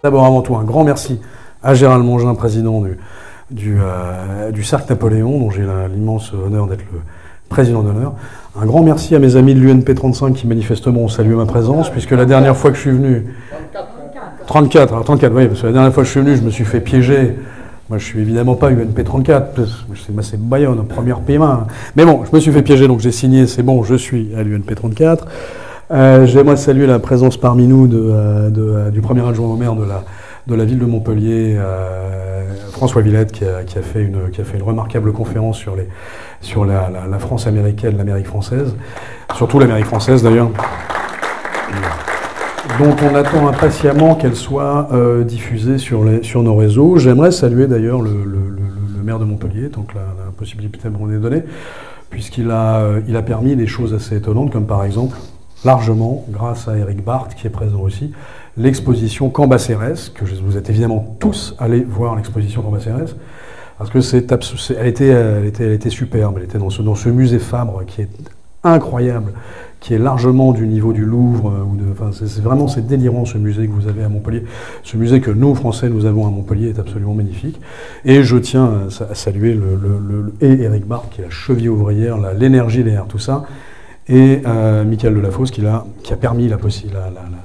D'abord, avant tout, un grand merci à Gérald Mongin, président du Cercle Napoléon, dont j'ai l'immense honneur d'être le président d'honneur. Un grand merci à mes amis de l'UNP 35 qui manifestement ont salué ma présence, puisque la dernière fois que je suis venu... 34, oui, parce que la dernière fois que je suis venu, je me suis fait piéger. Moi, je suis évidemment pas UNP 34, c'est Bayonne, première PMA. Mais bon, je me suis fait piéger, donc j'ai signé, c'est bon, je suis à l'UNP 34. J'aimerais saluer la présence parmi nous du premier adjoint au maire de la ville de Montpellier, François Villette, qui a fait une remarquable conférence sur la France américaine, l'Amérique française, surtout l'Amérique française d'ailleurs, dont on attend impatiemment qu'elle soit diffusée sur nos réseaux. J'aimerais saluer d'ailleurs le maire de Montpellier, donc la possibilité de me donner, puisqu'il a permis des choses assez étonnantes, comme par exemple, largement, grâce à Eric Barth, qui est présent aussi, l'exposition Cambacérès, que vous êtes évidemment tous allés voir l'exposition Cambacérès, parce que elle était superbe, elle était dans ce musée Fabre qui est incroyable, qui est largement du niveau du Louvre, c'est délirant ce musée que vous avez à Montpellier. Ce musée que nous, Français, nous avons à Montpellier est absolument magnifique. Et je tiens à saluer et Eric Barth, qui est la cheville ouvrière, l'énergie derrière tout ça, et Michael Delafosse qui a permis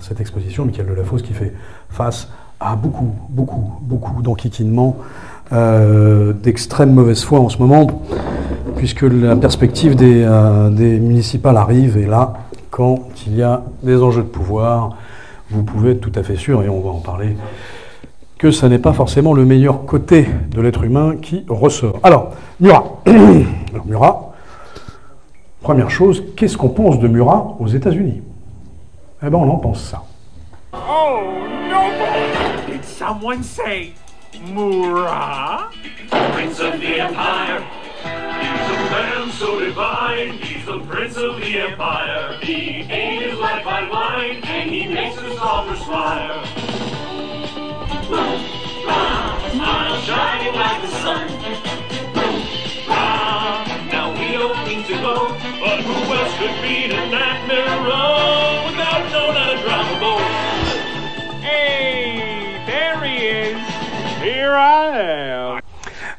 cette exposition. Michael Delafosse qui fait face à beaucoup d'enquiquinements, d'extrême mauvaise foi en ce moment, puisque la perspective des municipales arrive, et là, quand il y a des enjeux de pouvoir, vous pouvez être tout à fait sûr, et on va en parler, que ça n'est pas forcément le meilleur côté de l'être humain qui ressort. Alors, Murat. Alors, Murat, première chose, qu'est-ce qu'on pense de Murat aux États-Unis? Eh ben, on en pense ça. Oh, no! Did someone say Murat? Prince of the Empire. He's a man so divine. He's the prince of the empire. He ate his life by wine, and he makes us all perspire. Smile shining like the sun. Now we don't need to go, but who else could beat in that mirror without knowing how to drop a boat? Hey, there he is. Here I am.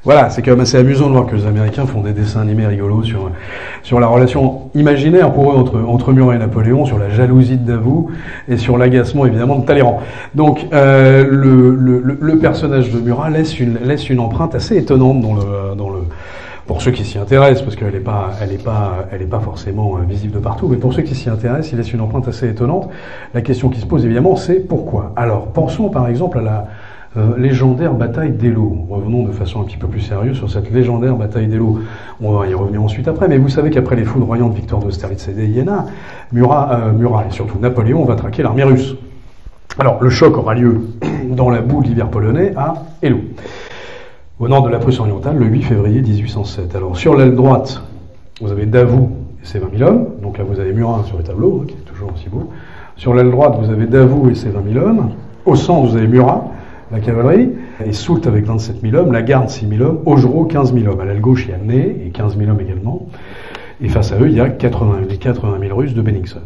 Voilà, c'est quand même assez amusant de voir que les Américains font des dessins animés rigolos sur la relation imaginaire pour eux entre Murat et Napoléon, sur la jalousie de Davout et sur l'agacement évidemment de Talleyrand. Donc le personnage de Murat laisse une empreinte assez étonnante pour ceux qui s'y intéressent, parce qu'elle est pas forcément visible de partout, mais pour ceux qui s'y intéressent, il laisse une empreinte assez étonnante. La question qui se pose évidemment, c'est pourquoi. Alors pensons par exemple à la légendaire bataille d'Eylau. Revenons de façon un petit peu plus sérieuse sur cette légendaire bataille d'Eylau. On va y revenir ensuite après, mais vous savez qu'après les foudroyantes victoires d'Austerlitz et d'Iéna, Murat et surtout Napoléon va traquer l'armée russe. Alors le choc aura lieu dans la boue de l'hiver polonais à Eylau, au nord de la Prusse orientale, le 8 février 1807. Alors sur l'aile droite, vous avez Davout et ses 20 000 hommes, donc là vous avez Murat sur le tableau, qui est toujours aussi beau. Sur l'aile droite, vous avez Davout et ses 20 000 hommes. Au centre, vous avez Murat, la cavalerie, et Soult avec 27 000 hommes, la garde 6 000 hommes, Augereau 15 000 hommes. À l'aile gauche, il y a Ney et 15 000 hommes également. Et face à eux, il y a les 80 000 Russes de Bennigsen.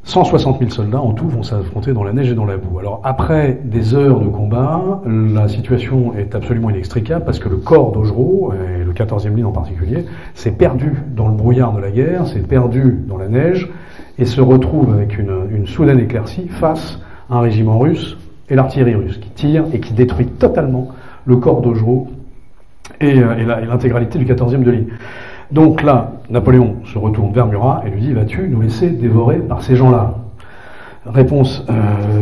160 000 soldats en tout vont s'affronter dans la neige et dans la boue. Alors après des heures de combat, la situation est absolument inextricable parce que le corps d'Augereau, et le 14e ligne en particulier, s'est perdu dans le brouillard de la guerre, s'est perdu dans la neige et se retrouve avec une soudaine éclaircie face à un régiment russe et l'artillerie russe qui tire et qui détruit totalement le corps d'Augereau et l'intégralité du 14e de ligne. Donc là, Napoléon se retourne vers Murat et lui dit « Vas-tu nous laisser dévorer par ces gens-là » Réponse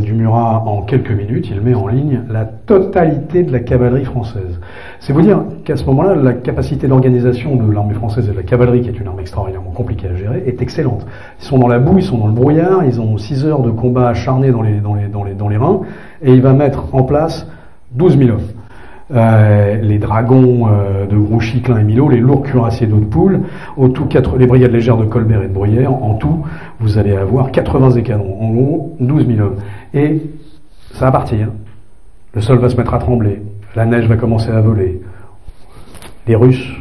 du Murat en quelques minutes, il met en ligne la totalité de la cavalerie française. C'est vous dire qu'à ce moment-là, la capacité d'organisation de l'armée française et de la cavalerie, qui est une armée extraordinairement compliquée à gérer, est excellente. Ils sont dans la boue, ils sont dans le brouillard, ils ont 6 heures de combat acharné dans les reins, et il va mettre en place 12 000 hommes. Les dragons de Grouchy, Klein et Milhaud, les lourds cuirassiers d'Hautpoul, au tout les brigades légères de Colbert et de Bruyères, en tout, vous allez avoir 80 écadrons, en gros 12 000 hommes. Et ça va partir. Le sol va se mettre à trembler, la neige va commencer à voler. Les Russes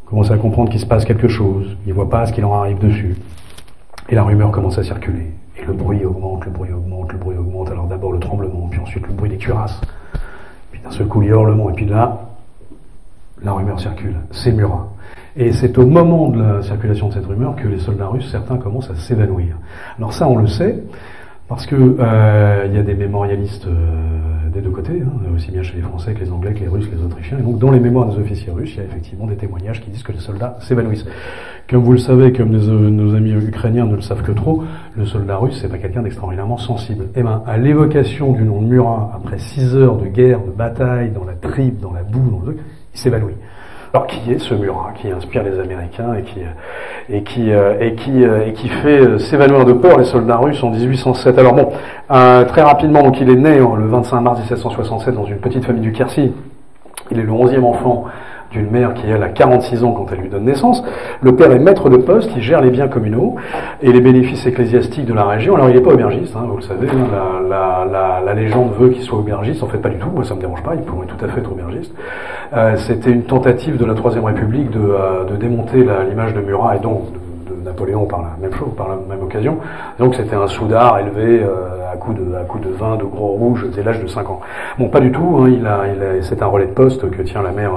commencent à comprendre qu'il se passe quelque chose, ils ne voient pas ce qui leur arrive dessus. Et la rumeur commence à circuler. Et le bruit augmente, le bruit augmente, le bruit augmente. Alors d'abord le tremblement, puis ensuite le bruit des cuirasses. Puis d'un seul coup, les hurlements, et puis là, la rumeur circule. C'est Murat. Et c'est au moment de la circulation de cette rumeur que les soldats russes, certains, commencent à s'évanouir. Alors ça, on le sait, parce que il y a des mémorialistes des deux côtés, aussi bien chez les Français que les Anglais, que les Russes, que les Autrichiens. Et donc, dans les mémoires des officiers russes, il y a effectivement des témoignages qui disent que les soldats s'évanouissent. Comme vous le savez, comme nos amis ukrainiens ne le savent que trop, le soldat russe, c'est pas quelqu'un d'extraordinairement sensible. Eh ben, à l'évocation du nom de Murat, après 6 heures de guerre, de bataille, dans la tripe, dans la boue, dans le truc, il s'évanouit. Alors qui est ce Murat qui inspire les Américains et qui fait s'évanouir de peur les soldats russes en 1807. Alors bon, très rapidement, donc il est né le 25 mars 1767 dans une petite famille du Quercy. Il est le 11e enfant d'une mère qui, elle, a 46 ans quand elle lui donne naissance. Le père est maître de poste, il gère les biens communaux et les bénéfices ecclésiastiques de la région. Alors, il n'est pas aubergiste, vous le savez, la légende veut qu'il soit aubergiste. En fait, pas du tout, moi ça me dérange pas, il pourrait tout à fait être aubergiste. C'était une tentative de la Troisième République de démonter l'image de Murat et donc de Napoléon par la même chose, par la même occasion. Donc c'était un soudard élevé à coups de vin, de gros rouge dès l'âge de 5 ans. Bon, pas du tout, c'est un relais de poste que tient la mère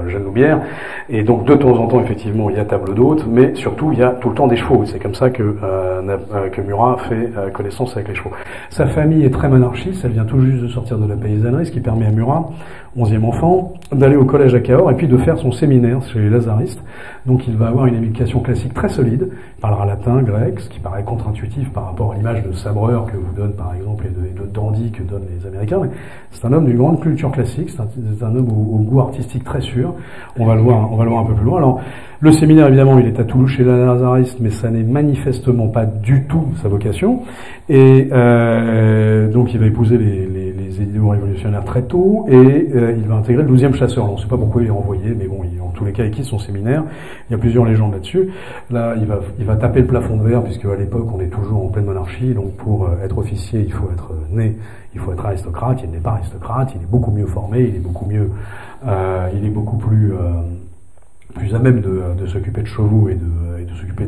Jeanne Loubière, et donc de temps en temps effectivement il y a table d'hôte, mais surtout il y a tout le temps des chevaux. C'est comme ça que Murat fait connaissance avec les chevaux. Sa famille est très monarchiste, elle vient tout juste de sortir de la paysannerie, ce qui permet à Murat, 11e enfant, d'aller au collège à Cahors et puis de faire son séminaire chez les lazaristes. Donc il va avoir une éducation classique très solide, il parlera latin, grec, ce qui paraît contre-intuitif par rapport à l'image de sabreur que vous donne par exemple et de dandy que donnent les Américains. Mais c'est un homme d'une grande culture classique, c'est un homme au goût artistique très sûr. On va le voir un peu plus loin. Alors le séminaire évidemment il est à Toulouse chez les lazaristes, mais ça n'est manifestement pas du tout sa vocation. Et donc il va épouser les idéaux révolutionnaires très tôt et il va intégrer le 12e chasseur. On ne sait pas pourquoi il est renvoyé, mais bon, en tous les cas, il quitte son séminaire. Il y a plusieurs légendes là-dessus. Là, il va taper le plafond de verre, puisque à l'époque, on est toujours en pleine monarchie. Donc, pour être officier, il faut être né, il faut être aristocrate. Il n'est pas aristocrate. Il est beaucoup mieux formé. Il est beaucoup plus à même de s'occuper de chevaux et de s'occuper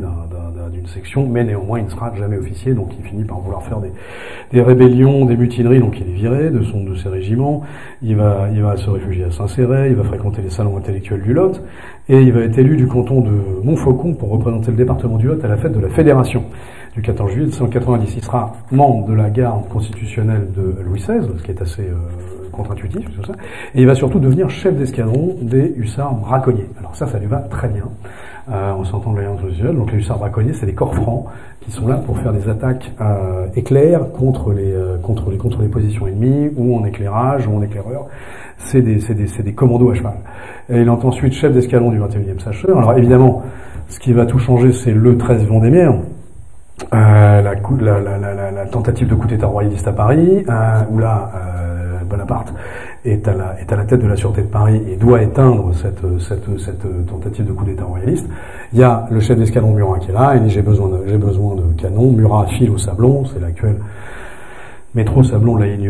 d'une section, mais néanmoins il ne sera jamais officier, donc il finit par vouloir faire des rébellions, des mutineries, donc il est viré de ses régiments, il va se réfugier à Saint-Céré, il va fréquenter les salons intellectuels du Lot, et il va être élu du canton de Montfaucon pour représenter le département du Lot à la fête de la Fédération du 14 juillet 1790. Il sera membre de la garde constitutionnelle de Louis XVI, ce qui est assez contre-intuitif, tout ça. Et il va surtout devenir chef d'escadron des hussards braconniers. Alors ça lui va très bien. On s'entend de l'alliance visuelle. Donc les hussards braconniers, c'est les corps francs qui sont là pour faire des attaques éclairs contre les positions ennemies, ou en éclairage, ou en éclaireur. C'est des commandos à cheval. Et il est ensuite chef d'escadron du 21e sacheur. Alors évidemment, ce qui va tout changer, c'est le 13 Vendémiaire. La tentative de coup d'État royaliste à Paris, où là Bonaparte est à la tête de la sûreté de Paris et doit éteindre cette tentative de coup d'État royaliste. Il y a le chef d'escadron Murat qui est là, il dit j'ai besoin de canons. Murat file au Sablon, c'est l'actuel métro Sablon de la ligne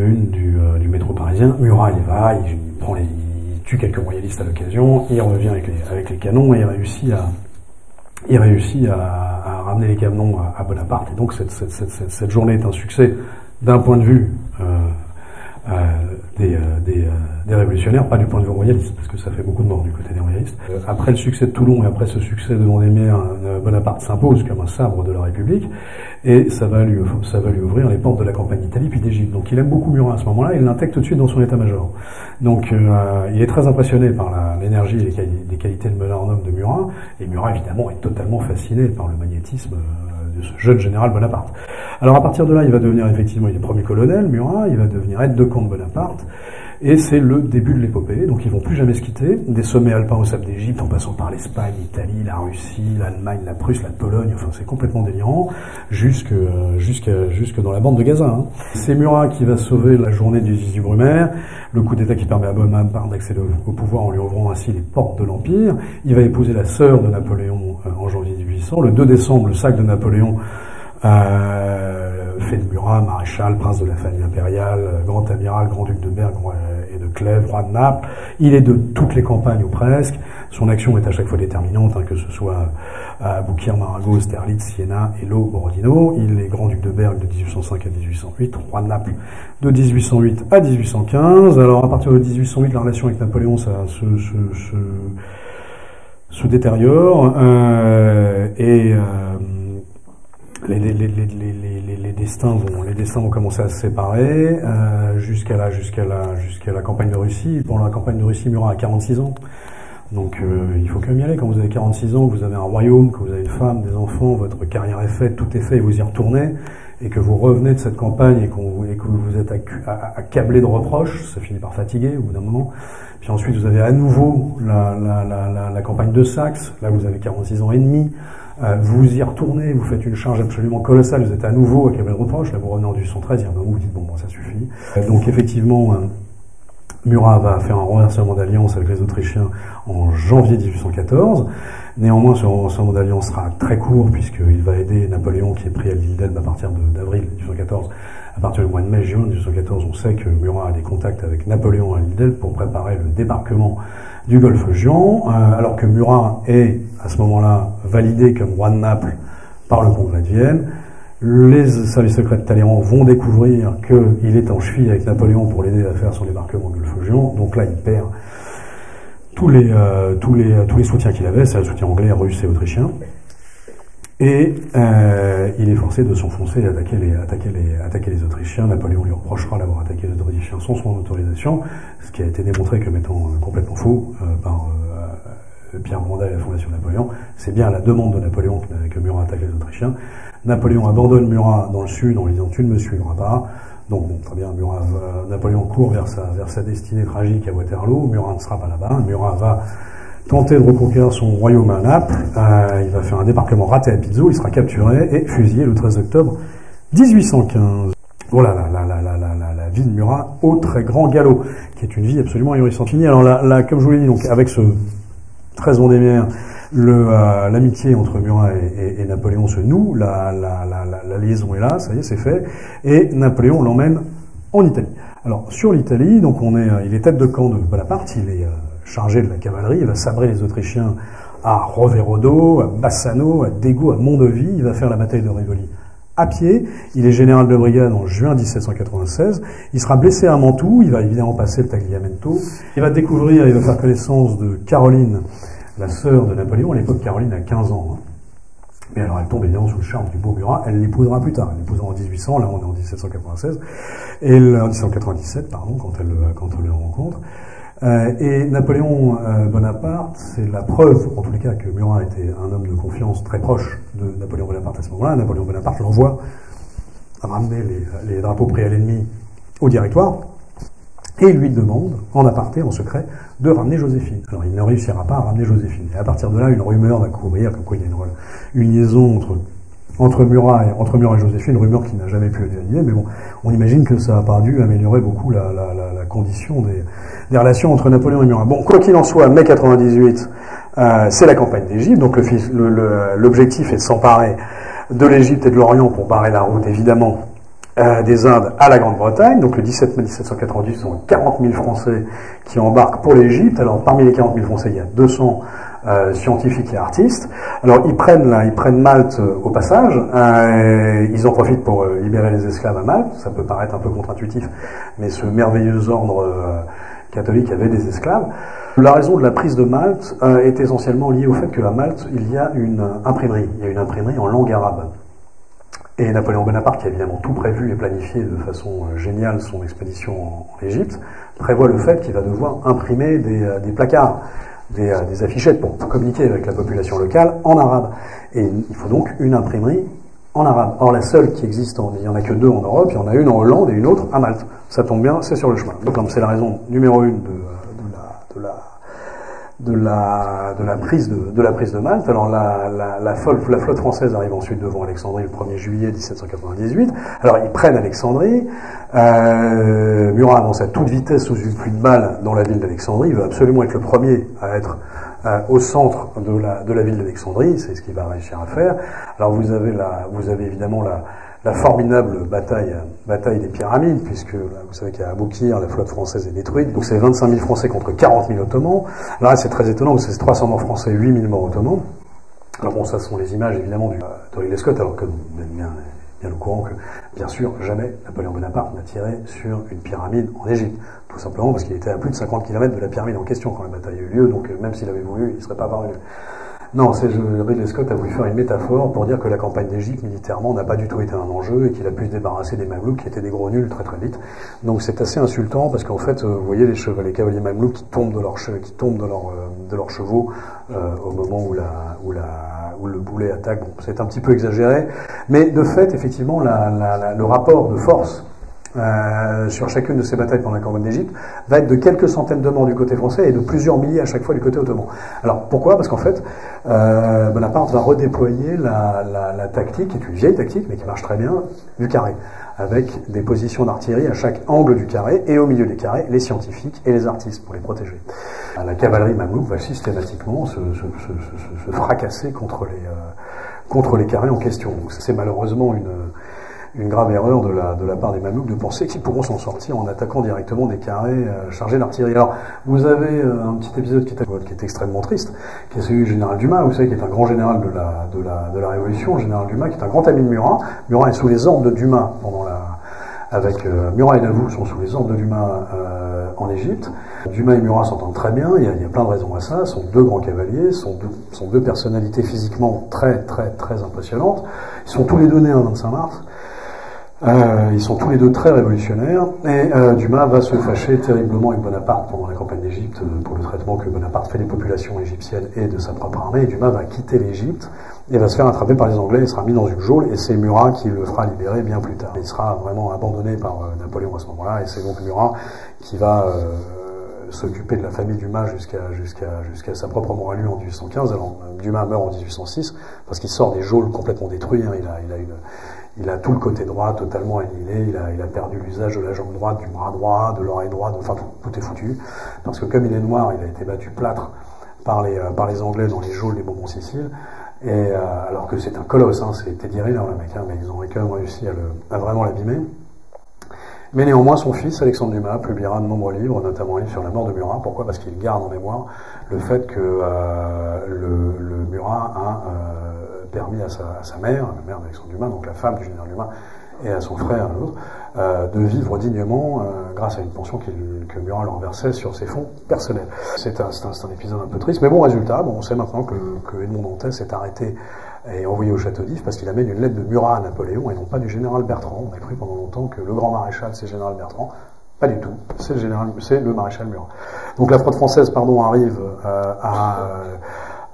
1 du métro parisien. Murat il va, il tue quelques royalistes à l'occasion, il revient avec les canons et il réussit à ramener les canons à Bonaparte. Et donc cette journée est un succès d'un point de vue des révolutionnaires, pas du point de vue royaliste, parce que ça fait beaucoup de morts du côté des royalistes. Après le succès de Toulon et après ce succès de Vendémiaire, Bonaparte s'impose comme un sabre de la République, et ça va lui ouvrir les portes de la campagne d'Italie puis d'Égypte. Donc il aime beaucoup Murat à ce moment-là, il l'intègre tout de suite dans son état-major. Donc il est très impressionné par l'énergie et les qualités de meneur-en-homme de Murat, et Murat évidemment est totalement fasciné par le magnétisme de ce jeune général Bonaparte. Alors à partir de là, il va devenir effectivement, il est premier colonel, Murat, il va devenir aide-de-camp de Bonaparte, et c'est le début de l'épopée, donc ils vont plus jamais se quitter, des sommets alpins au sable d'Égypte, en passant par l'Espagne, l'Italie, la Russie, l'Allemagne, la Prusse, la Pologne, enfin c'est complètement délirant, jusque dans la bande de Gaza. C'est Murat qui va sauver la journée du 18 Brumaire, le coup d'État qui permet à Bonaparte d'accéder au pouvoir en lui ouvrant ainsi les portes de l'Empire. Il va épouser la sœur de Napoléon en janvier 1800, le 2 décembre, le sac de Napoléon fait de Murat maréchal, prince de la famille impériale, grand amiral, grand-duc de Berg et de Clèves, roi de Naples. Il est de toutes les campagnes ou presque. Son action est à chaque fois déterminante, hein, que ce soit à Aboukir, Maragot, Austerlitz, Siena, Elo, Borodino. Il est grand-duc de Berg de 1805 à 1808, roi de Naples de 1808 à 1815. Alors à partir de 1808, la relation avec Napoléon ça se détériore et les destins vont commencer à se séparer jusqu'à la campagne de Russie. Pour la campagne de Russie, Murat a 46 ans. Donc il faut quand même y aller. Quand vous avez 46 ans, que vous avez un royaume, que vous avez une femme, des enfants, votre carrière est faite, tout est fait, et vous y retournez, et que vous revenez de cette campagne et que vous êtes accablé de reproches, ça finit par fatiguer au bout d'un moment. Puis ensuite vous avez à nouveau la campagne de Saxe, là vous avez 46 ans et demi, vous y retournez, vous faites une charge absolument colossale, vous êtes à nouveau accablé de reproches, là vous revenez en 1813, il y a un moment où vous dites bon ça suffit. Donc effectivement, Murat va faire un renversement d'alliance avec les Autrichiens en janvier 1814. Néanmoins, ce renversement d'alliance sera très court puisqu'il va aider Napoléon qui est pris à l'île d'Elbe à partir d'avril 1814. À partir du mois de mai-juin 1814, on sait que Murat a des contacts avec Napoléon à l'île d'Elbe pour préparer le débarquement du golfe Juan, alors que Murat est à ce moment-là validé comme roi de Naples par le Congrès de Vienne. Les services secrets de Talleyrand vont découvrir qu'il est en cheville avec Napoléon pour l'aider à faire son débarquement au golfe Juan. Donc là, il perd tous les soutiens qu'il avait, c'est le soutien anglais, russe et autrichien. Et il est forcé de s'enfoncer et attaquer les Autrichiens. Napoléon lui reprochera d'avoir attaqué les Autrichiens sans son autorisation, ce qui a été démontré comme étant complètement faux par Pierre Brandal et la Fondation Napoléon. C'est bien à la demande de Napoléon que Murat attaque les Autrichiens. Napoléon abandonne Murat dans le sud en lui disant « tu ne me suivras pas ». Donc bon, très bien, Napoléon court vers sa destinée tragique à Waterloo. Murat ne sera pas là-bas. Murat va tenter de reconquérir son royaume à Naples. Il va faire un débarquement raté à Pizzo. Il sera capturé et fusillé le 13 octobre 1815. Voilà la vie de Murat au très grand galop, qui est une vie absolument ahurissante. Alors là, comme je vous l'ai dit, donc avec ce 13 Vendémiaire, l'amitié entre Murat et Napoléon se noue, la liaison est là, ça y est, c'est fait, et Napoléon l'emmène en Italie. Alors, sur l'Italie, donc il est tête de camp de Bonaparte, il est chargé de la cavalerie, il va sabrer les Autrichiens à Roverodo, à Bassano, à Dego, à Mondovì, il va faire la bataille de Rivoli à pied, il est général de brigade en juin 1796, il sera blessé à Mantoue, il va évidemment passer le Tagliamento, il va faire connaissance de Caroline, la sœur de Napoléon. À l'époque, Caroline a 15 ans. Mais alors, elle tombe évidemment sous le charme du beau Murat. Elle l'épousera plus tard. Elle l'épousera en 1800. Là, on est en 1796. Et en 1797, pardon, quand elle le rencontre. Et Napoléon Bonaparte, c'est la preuve, en tous les cas, que Murat était un homme de confiance très proche de Napoléon Bonaparte à ce moment-là. Napoléon Bonaparte l'envoie ramener les drapeaux pris à l'ennemi au Directoire. Et il lui demande, en aparté, en secret, de ramener Joséphine. Alors il ne réussira pas à ramener Joséphine. Et à partir de là, une rumeur va courir, comme quoi il y a une liaison entre Murat et Joséphine, une rumeur qui n'a jamais pu être validée, mais bon, on imagine que ça n'a pas dû améliorer beaucoup la condition des relations entre Napoléon et Murat. Bon, quoi qu'il en soit, mai 98, c'est la campagne d'Égypte, donc l'objectif est de s'emparer de l'Égypte et de l'Orient pour barrer la route, évidemment, des Indes à la Grande-Bretagne. Donc le 17 mai 1798, ce sont 40 000 Français qui embarquent pour l'Égypte. Alors parmi les 40 000 Français, il y a 200 scientifiques et artistes. Alors ils prennent Malte au passage. Ils en profitent pour libérer les esclaves à Malte. Ça peut paraître un peu contre-intuitif, mais ce merveilleux ordre catholique avait des esclaves. La raison de la prise de Malte est essentiellement liée au fait qu'à Malte, il y a une imprimerie. Il y a une imprimerie en langue arabe. Et Napoléon Bonaparte, qui a évidemment tout prévu et planifié de façon géniale son expédition en Égypte, prévoit le fait qu'il va devoir imprimer des placards, des affichettes pour communiquer avec la population locale en arabe. Et il faut donc une imprimerie en arabe. Or, la seule qui existe, il n'y en a que 2 en Europe, il y en a une en Hollande et une autre à Malte. Ça tombe bien, c'est sur le chemin. Donc, c'est la raison numéro 1 de la prise de Malte. Alors la flotte française arrive ensuite devant Alexandrie le 1er juillet 1798. Alors ils prennent Alexandrie. Murat avance à toute vitesse sous une pluie de balles dans la ville d'Alexandrie. Il veut absolument être le premier à être au centre de la ville d'Alexandrie. C'est ce qu'il va réussir à faire. Alors vous avez évidemment la formidable bataille des pyramides, puisque vous savez qu'à Aboukir, la flotte française est détruite, donc c'est 25 000 Français contre 40 000 Ottomans. Là, c'est très étonnant, parce que c'est 300 morts français, 8 000 morts ottomans. Alors bon, ça sont les images, évidemment, de Ridley Scott, alors que vous êtes bien au courant que, bien sûr, jamais Napoléon Bonaparte n'a tiré sur une pyramide en Égypte. Tout simplement parce qu'il était à plus de 50 km de la pyramide en question quand la bataille a eu lieu, donc même s'il avait voulu, il ne serait pas parvenu. Non, Ridley Scott a voulu faire une métaphore pour dire que la campagne d'Égypte, militairement, n'a pas du tout été un enjeu et qu'il a pu se débarrasser des Mamelouks qui étaient des gros nuls très très vite. Donc c'est assez insultant parce qu'en fait, vous voyez les cavaliers Mamelouks qui tombent de leurs chevaux au moment où le boulet attaque. Bon, c'est un petit peu exagéré, mais de fait, effectivement, le rapport de force sur chacune de ces batailles pendant la campagne d'Égypte va être de quelques centaines de morts du côté français et de plusieurs milliers à chaque fois du côté ottoman. Alors pourquoi ? Parce qu'en fait, Bonaparte va redéployer la tactique, qui est une vieille tactique mais qui marche très bien, du carré, avec des positions d'artillerie à chaque angle du carré et au milieu des carrés, les scientifiques et les artistes pour les protéger. La cavalerie mamelouk va systématiquement se fracasser contre les carrés en question. Donc c'est malheureusement une grave erreur de la part des Mamelouks de penser qu'ils pourront s'en sortir en attaquant directement des carrés chargés d'artillerie. Alors, vous avez un petit épisode qui est extrêmement triste, qui est celui du général Dumas, vous savez, qui est un grand général de la Révolution, le général Dumas, qui est un grand ami de Murat. Murat est sous les ordres de Dumas Murat et Davout sont sous les ordres de Dumas en Égypte. Dumas et Murat s'entendent très bien, il y a plein de raisons à ça, sont deux grands cavaliers, sont deux personnalités physiquement très très très impressionnantes. Ils sont tous les deux nés un 25 mars. Ils sont tous les deux très révolutionnaires et Dumas va se fâcher terriblement avec Bonaparte pendant la campagne d'Égypte pour le traitement que Bonaparte fait des populations égyptiennes et de sa propre armée. Et Dumas va quitter l'Égypte et va se faire attraper par les Anglais et sera mis dans une geôle et c'est Murat qui le fera libérer bien plus tard. Il sera vraiment abandonné par Napoléon à ce moment-là et c'est donc Murat qui va s'occuper de la famille Dumas jusqu'à sa propre mort à lui en 1815. Alors Dumas meurt en 1806 parce qu'il sort des geôles complètement détruit. Il a tout le côté droit totalement annihilé, il a perdu l'usage de la jambe droite, du bras droit, de l'oreille droite, enfin tout est foutu. Parce que comme il est noir, il a été battu plâtre par les Anglais dans les geôles des Bourbons-Sicile. Et alors que c'est un colosse, c'est Teddy Riner le mec, mais ils ont quand même réussi à vraiment l'abîmer. Mais néanmoins, son fils, Alexandre Dumas, publiera de nombreux livres, notamment un livre sur la mort de Murat. Pourquoi ? Parce qu'il garde en mémoire le fait que le Murat a permis à sa mère, la mère d'Alexandre Dumas, donc la femme du général Dumas, et à son frère, l'autre, de vivre dignement grâce à une pension que Murat leur versait sur ses fonds personnels. C'est un épisode un peu triste, mais bon résultat, on sait maintenant que Edmond Dantès est arrêté et envoyé au château d'If parce qu'il amène une lettre de Murat à Napoléon et non pas du général Bertrand. On a cru pendant longtemps que le grand maréchal c'est le général Bertrand. Pas du tout, c'est le maréchal Murat. Donc la flotte française, arrive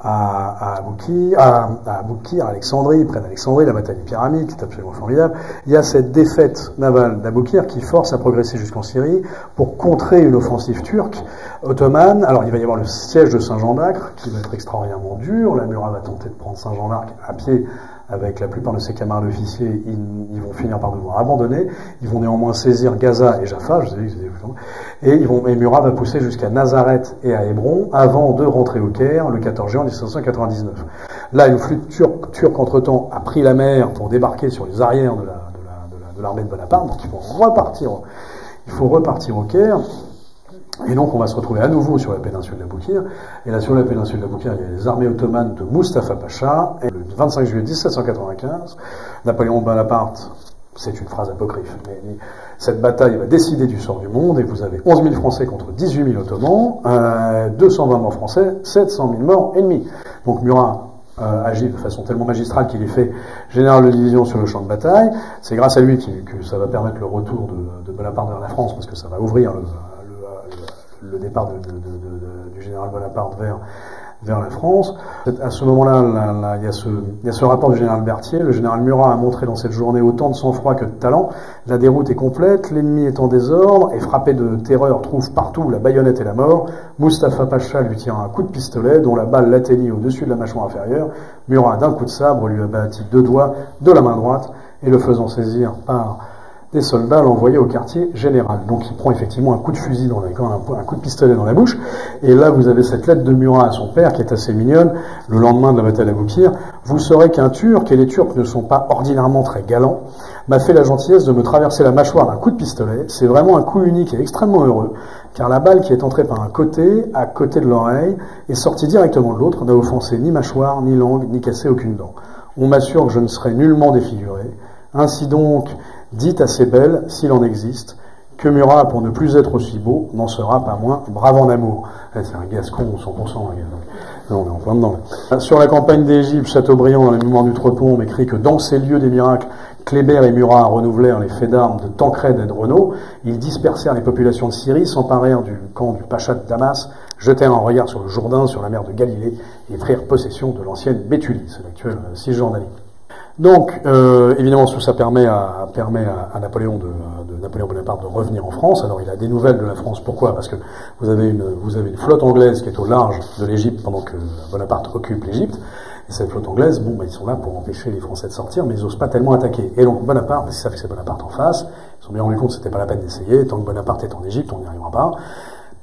à Aboukir, à Alexandrie, près d'Alexandrie, la bataille des pyramides, qui est absolument formidable. Il y a cette défaite navale d'Aboukir qui force à progresser jusqu'en Syrie pour contrer une offensive turque ottomane. Alors il va y avoir le siège de Saint-Jean d'Acre, qui va être extraordinairement dur. La Murat va tenter de prendre Saint-Jean d'Acre à pied avec la plupart de ses camarades officiers. Ils vont finir par devoir abandonner. Ils vont néanmoins saisir Gaza et Jaffa, et Murat va pousser jusqu'à Nazareth et à Hébron avant de rentrer au Caire le 14 juin 1799. Là, une flûte turque entre-temps a pris la mer pour débarquer sur les arrières de l'armée de Bonaparte, donc il faut repartir au Caire. Et donc on va se retrouver à nouveau sur la péninsule d'Aboukir. Et là sur la péninsule d'Aboukir, il y a les armées ottomanes de Mustapha Pacha. Et le 25 juillet 1795, Napoléon Bonaparte, c'est une phrase apocryphe, mais cette bataille va décider du sort du monde, et vous avez 11 000 Français contre 18 000 Ottomans, 220 morts français, 700 000 morts ennemis. Donc Murat agit de façon tellement magistrale qu'il est fait général de division sur le champ de bataille. C'est grâce à lui que ça va permettre le retour de Bonaparte vers la France, parce que ça va ouvrir le départ du général Bonaparte vers la France. À ce moment-là, il y a ce rapport du général Berthier. Le général Murat a montré dans cette journée autant de sang-froid que de talent. La déroute est complète, l'ennemi est en désordre, et frappé de terreur trouve partout la baïonnette et la mort. Mustapha Pacha lui tire un coup de pistolet dont la balle l'atteignit au-dessus de la mâchoire inférieure. Murat, d'un coup de sabre, lui abattit 2 doigts de la main droite, et le faisant saisir par des soldats l'envoyaient au quartier général. Donc il prend effectivement un coup de fusil un coup de pistolet dans la bouche, et là vous avez cette lettre de Murat à son père qui est assez mignonne, le lendemain de la bataille d'Aboukir. Vous saurez qu'un Turc, et les Turcs ne sont pas ordinairement très galants, m'a fait la gentillesse de me traverser la mâchoire d'un coup de pistolet. C'est vraiment un coup unique et extrêmement heureux, car la balle qui est entrée par un côté, à côté de l'oreille, est sortie directement de l'autre, n'a offensé ni mâchoire, ni langue, ni cassé aucune dent. On m'assure que je ne serai nullement défiguré. Ainsi donc, dites assez belle, s'il en existe, que Murat, pour ne plus être aussi beau, n'en sera pas moins brave en amour. C'est un Gascon 100%, les gars. Non, on est en plein dedans. Là. Sur la campagne d'Égypte, Chateaubriand, dans la mémoire d'Outrepont, écrit que dans ces lieux des miracles, Kléber et Murat renouvelèrent les faits d'armes de Tancred et de Renaud. Ils dispersèrent les populations de Syrie, s'emparèrent du camp du Pacha de Damas, jetèrent un regard sur le Jourdain, sur la mer de Galilée, et prirent possession de l'ancienne Béthulie, c'est l'actuelle Cisjordanie. Donc, évidemment, tout ça permet à Napoléon Napoléon Bonaparte de revenir en France. Alors, il a des nouvelles de la France. Pourquoi? Parce que vous avez une flotte anglaise qui est au large de l'Égypte pendant que Bonaparte occupe l'Égypte. Et cette flotte anglaise, ils sont là pour empêcher les Français de sortir, mais ils n'osent pas tellement attaquer. Et donc, Bonaparte, ça fait que c'est Bonaparte en face. Ils se sont bien rendus compte que c'était pas la peine d'essayer. Tant que Bonaparte est en Égypte, on n'y arrivera pas.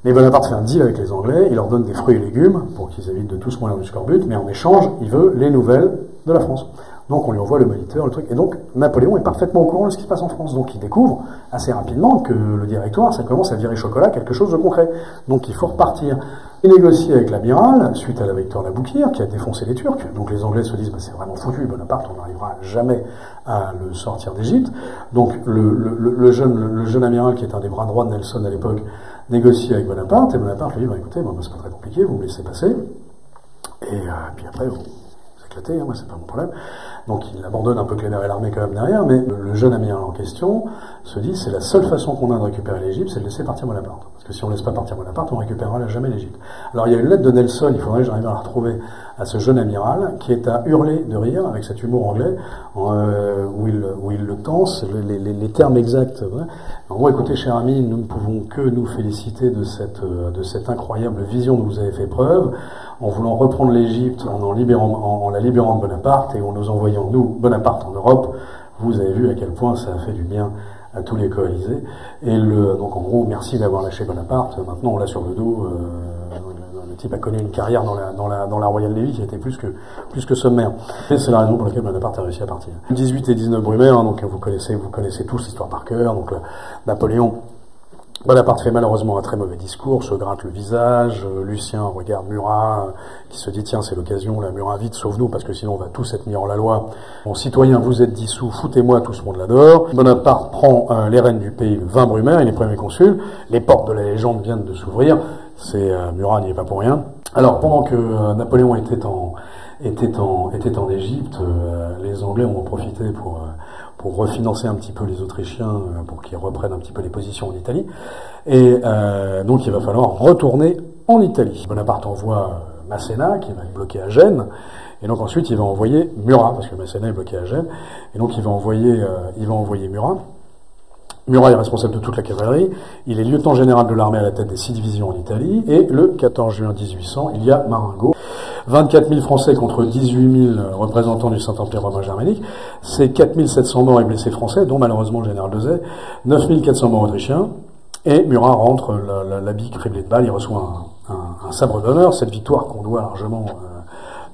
Mais Bonaparte fait un deal avec les Anglais. Il leur donne des fruits et légumes pour qu'ils évitent de tous mourir du scorbut. Mais en échange, il veut les nouvelles de la France. Donc on lui envoie le moniteur, le truc. Et donc Napoléon est parfaitement au courant de ce qui se passe en France. Donc il découvre assez rapidement que le directoire, ça commence à virer chocolat, quelque chose de concret. Donc il faut repartir. Il négocie avec l'amiral, suite à la victoire d'Aboukir, qui a défoncé les Turcs. Donc les Anglais se disent, c'est vraiment foutu, Bonaparte, on n'arrivera jamais à le sortir d'Égypte. Donc le jeune amiral, qui est un des bras droits de Nelson à l'époque, négocie avec Bonaparte, et Bonaparte lui dit, écoutez, c'est pas très compliqué, vous me laissez passer, et puis après, vous éclatez, moi c'est pas mon problème. Donc il abandonne un peu Kléber et l'armée quand même derrière, mais le jeune amiral en question se dit, c'est la seule façon qu'on a de récupérer l'Égypte, c'est de laisser partir Bonaparte. Parce que si on ne laisse pas partir Bonaparte, on ne récupérera jamais l'Égypte. Alors il y a une lettre de Nelson, il faudrait que j'arrive à la retrouver, à ce jeune amiral, qui est à hurler de rire, avec cet humour anglais, où il le tense, les termes exacts. En gros, écoutez, cher ami, nous ne pouvons que nous féliciter de cette incroyable vision dont vous avez fait preuve, en voulant reprendre l'Égypte, en la libérant de Bonaparte, et en nous envoyant, nous, Bonaparte en Europe. Vous avez vu à quel point ça a fait du bien à tous les coalisés. Et donc en gros, merci d'avoir lâché Bonaparte. Maintenant, on l'a sur le dos. Le type a connu une carrière dans la Royal Navy qui a été plus que sommaire. Et c'est la raison pour laquelle Bonaparte a réussi à partir. 18 et 19 Brumaire, donc vous connaissez tous l'histoire par cœur. Donc Napoléon. Bonaparte fait malheureusement un très mauvais discours, se gratte le visage, Lucien regarde Murat, qui se dit, tiens, c'est l'occasion, là, Murat, vite, sauve-nous, parce que sinon on va tous être mis hors la loi. Bon, citoyens, vous êtes dissous, foutez-moi tout ce monde là-dehors. Bonaparte prend les rênes du pays le 20 Brumaire, il est premier consul, les portes de la légende viennent de s'ouvrir, Murat n'y est pas pour rien. Alors, pendant que Napoléon était en Égypte, les Anglais ont profité pour refinancer un petit peu les Autrichiens, pour qu'ils reprennent un petit peu les positions en Italie. Et donc il va falloir retourner en Italie. Bonaparte envoie Masséna, qui va être bloqué à Gênes, et donc ensuite il va envoyer Murat, parce que Masséna est bloqué à Gênes, et donc il va envoyer Murat. Murat est responsable de toute la cavalerie, il est lieutenant général de l'armée à la tête des 6 divisions en Italie, et le 14 juin 1800, il y a Marengo. 24 000 Français contre 18 000 représentants du Saint-Empire romain germanique, c'est 4 700 morts et blessés français, dont malheureusement le général Dezay, 9 400 morts autrichiens, et Murat rentre l'habit criblé de balles, il reçoit un sabre d'honneur. Cette victoire qu'on doit largement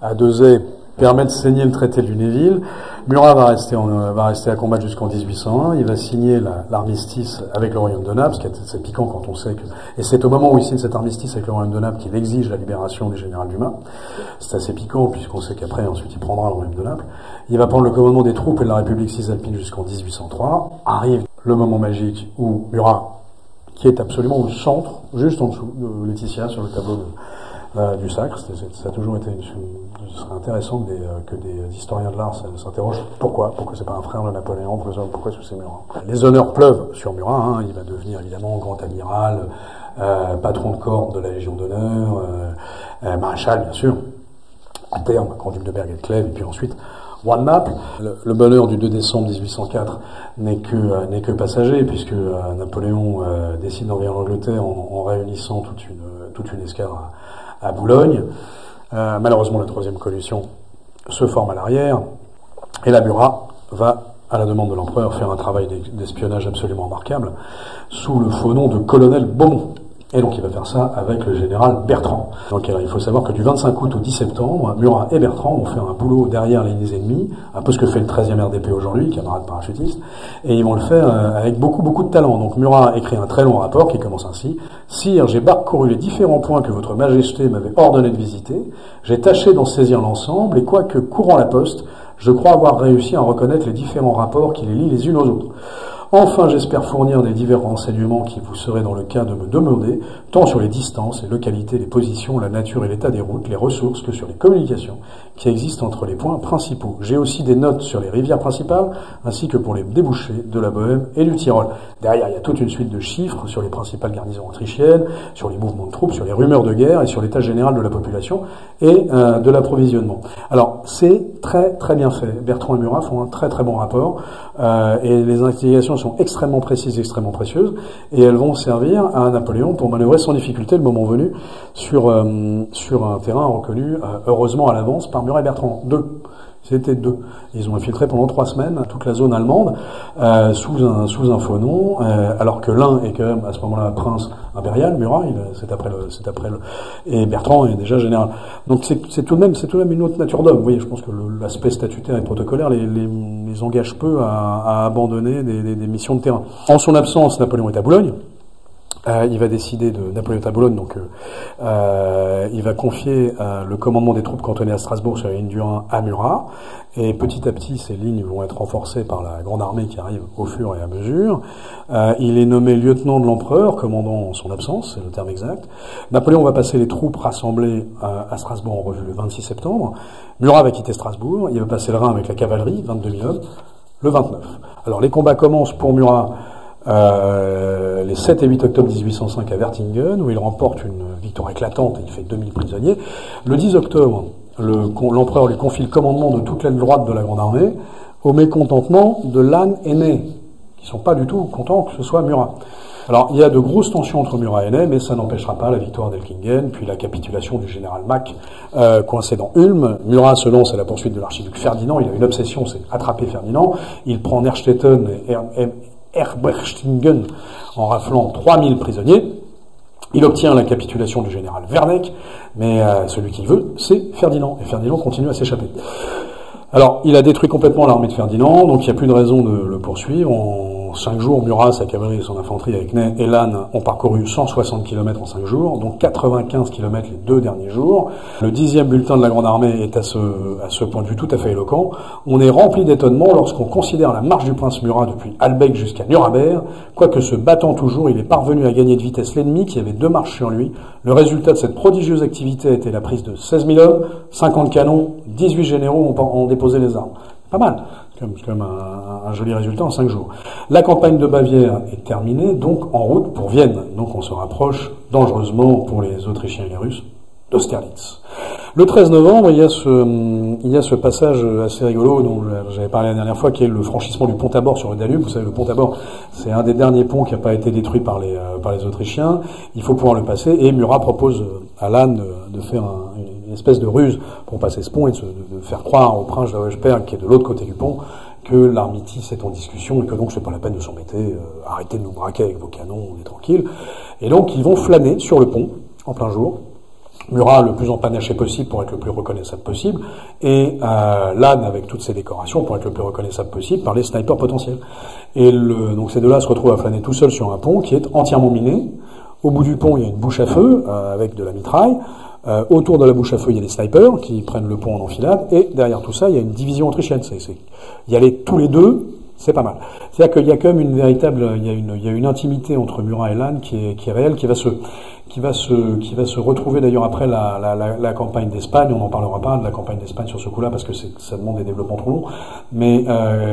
à Dezay permet de signer le traité de Lunéville. Murat va rester à combattre jusqu'en 1801. Il va signer l'armistice avec le royaume de Naples, c'est piquant quand on sait que... Et c'est au moment où il signe cet armistice avec le royaume de Naples qu'il exige la libération du général Dumas. C'est assez piquant puisqu'on sait qu'après, ensuite, il prendra le royaume de Naples. Il va prendre le commandement des troupes et de la République cisalpine jusqu'en 1803. Arrive le moment magique où Murat, qui est absolument au centre, juste en dessous de Laetitia, sur le tableau du Sacre. Ça a toujours été ce serait intéressant que des historiens de l'art s'interrogent pourquoi c'est pas un frère de Napoléon, pourquoi c'est Murat. Les honneurs pleuvent sur Murat, il va devenir évidemment grand amiral, patron de corps de la Légion d'honneur, maréchal bien sûr, à terme, grand-duc de Berg et de Clèves, et puis ensuite roi de Naples. Le bonheur du 2 décembre 1804 n'est que passager, puisque Napoléon décide d'envahir l'Angleterre en réunissant toute une escadre à Boulogne. Malheureusement, la troisième coalition se forme à l'arrière, et la Murat va à la demande de l'empereur, faire un travail d'espionnage absolument remarquable, sous le faux nom de colonel Beaumont. Et donc il va faire ça avec le général Bertrand. Donc il faut savoir que du 25 août au 10 septembre, Murat et Bertrand vont faire un boulot derrière les lignes ennemies, un peu ce que fait le 13e RDP aujourd'hui, camarade parachutiste, et ils vont le faire avec beaucoup de talent. Donc Murat écrit un très long rapport qui commence ainsi. « Sire, j'ai parcouru les différents points que votre majesté m'avait ordonné de visiter, j'ai tâché d'en saisir l'ensemble, et quoique courant la poste, je crois avoir réussi à reconnaître les différents rapports qui les lient les unes aux autres. Enfin, j'espère fournir des divers renseignements qui vous seraient dans le cas de me demander, tant sur les distances, les localités, les positions, la nature et l'état des routes, les ressources, que sur les communications qui existent entre les points principaux. J'ai aussi des notes sur les rivières principales, ainsi que pour les débouchés de la Bohême et du Tyrol. Derrière, il y a toute une suite de chiffres sur les principales garnisons autrichiennes, sur les mouvements de troupes, sur les rumeurs de guerre et sur l'état général de la population et de l'approvisionnement. Alors, c'est très bien fait. Bertrand et Murat font un très bon rapport et les investigations sont extrêmement précises, extrêmement précieuses, et elles vont servir à Napoléon pour manœuvrer sans difficulté le moment venu sur un terrain reconnu heureusement à l'avance par Murat et Bertrand. C'était deux. Ils ont infiltré pendant 3 semaines toute la zone allemande sous un faux nom, alors que l'un est quand même à ce moment-là prince impérial, Murat, c'est après le, et Bertrand est déjà général. Donc c'est tout de même une autre nature d'homme. Vous voyez, je pense que l'aspect statutaire et protocolaire les engage peu à abandonner des missions de terrain. En son absence, Napoléon est à Boulogne. Il va décider Napoléon est à Boulogne, donc il va confier le commandement des troupes cantonnées à Strasbourg sur la ligne du Rhin à Murat, et petit à petit ces lignes vont être renforcées par la grande armée qui arrive au fur et à mesure. Il est nommé lieutenant de l'empereur, commandant en son absence, c'est le terme exact. Napoléon va passer les troupes rassemblées à Strasbourg en revue le 26 septembre. Murat va quitter Strasbourg, il va passer le Rhin avec la cavalerie, 22 000 hommes, le 29. Alors les combats commencent pour Murat les 7 et 8 octobre 1805 à Wertingen, où il remporte une victoire éclatante et il fait 2000 prisonniers. Le 10 octobre, l'empereur lui confie le commandement de toute l'aile droite de la Grande Armée, au mécontentement de Lannes et Ney, qui sont pas du tout contents que ce soit Murat. Alors, il y a de grosses tensions entre Murat et Ney, mais ça n'empêchera pas la victoire d'Elkingen, puis la capitulation du général Mack, coincé dans Ulm. Murat se lance à la poursuite de l'archiduc Ferdinand. Il a une obsession, c'est attraper Ferdinand. Il prend Nerstetten et Erbrechtingen en raflant 3000 prisonniers. Il obtient la capitulation du général Werneck, mais celui qu'il veut, c'est Ferdinand. Et Ferdinand continue à s'échapper. Alors, il a détruit complètement l'armée de Ferdinand, donc il n'y a plus de raison de le poursuivre. En 5 jours, Murat, sa cavalerie et son infanterie avec Ney et Lannes ont parcouru 160 km en 5 jours, donc 95 km les 2 derniers jours. Le 10e bulletin de la Grande Armée est à ce point de vue tout à fait éloquent. On est rempli d'étonnement lorsqu'on considère la marche du prince Murat depuis Albeck jusqu'à Nuremberg. Quoique se battant toujours, il est parvenu à gagner de vitesse l'ennemi qui avait 2 marches sur lui. Le résultat de cette prodigieuse activité a été la prise de 16 000 hommes, 50 canons, 18 généraux ont déposé les armes. Pas mal. C'est comme un joli résultat en 5 jours. La campagne de Bavière est terminée, donc en route pour Vienne. Donc on se rapproche dangereusement pour les Autrichiens et les Russes d'Austerlitz. Le 13 novembre, il y a ce passage assez rigolo dont j'avais parlé la dernière fois, qui est le franchissement du pont à bord sur le Danube. Vous savez, le pont à bord, c'est un des derniers ponts qui n'a pas été détruit par les Autrichiens. Il faut pouvoir le passer, et Murat propose à Lannes de faire une espèce de ruse pour passer ce pont et de faire croire au prince de Hochberg, qui est de l'autre côté du pont, que l'armistice est en discussion et que donc c'est pas la peine de s'embêter, arrêtez de nous braquer avec vos canons, on est tranquille. Et donc ils vont flâner sur le pont en plein jour. Murat le plus empanaché possible pour être le plus reconnaissable possible, et Lannes avec toutes ses décorations pour être le plus reconnaissable possible par les snipers potentiels. Et donc ces deux-là se retrouvent à flâner tout seuls sur un pont qui est entièrement miné. Au bout du pont, il y a une bouche à feu avec de la mitraille. Autour de la bouche à feu, il y a des snipers qui prennent le pont en enfilade, et derrière tout ça, il y a une division autrichienne. Y aller tous les deux, c'est pas mal. C'est-à-dire qu'il y a quand même il y a une intimité entre Murat et Lannes qui est réelle, qui va se retrouver d'ailleurs après la campagne d'Espagne. On n'en parlera pas de la campagne d'Espagne sur ce coup-là parce que ça demande des développements trop longs. Mais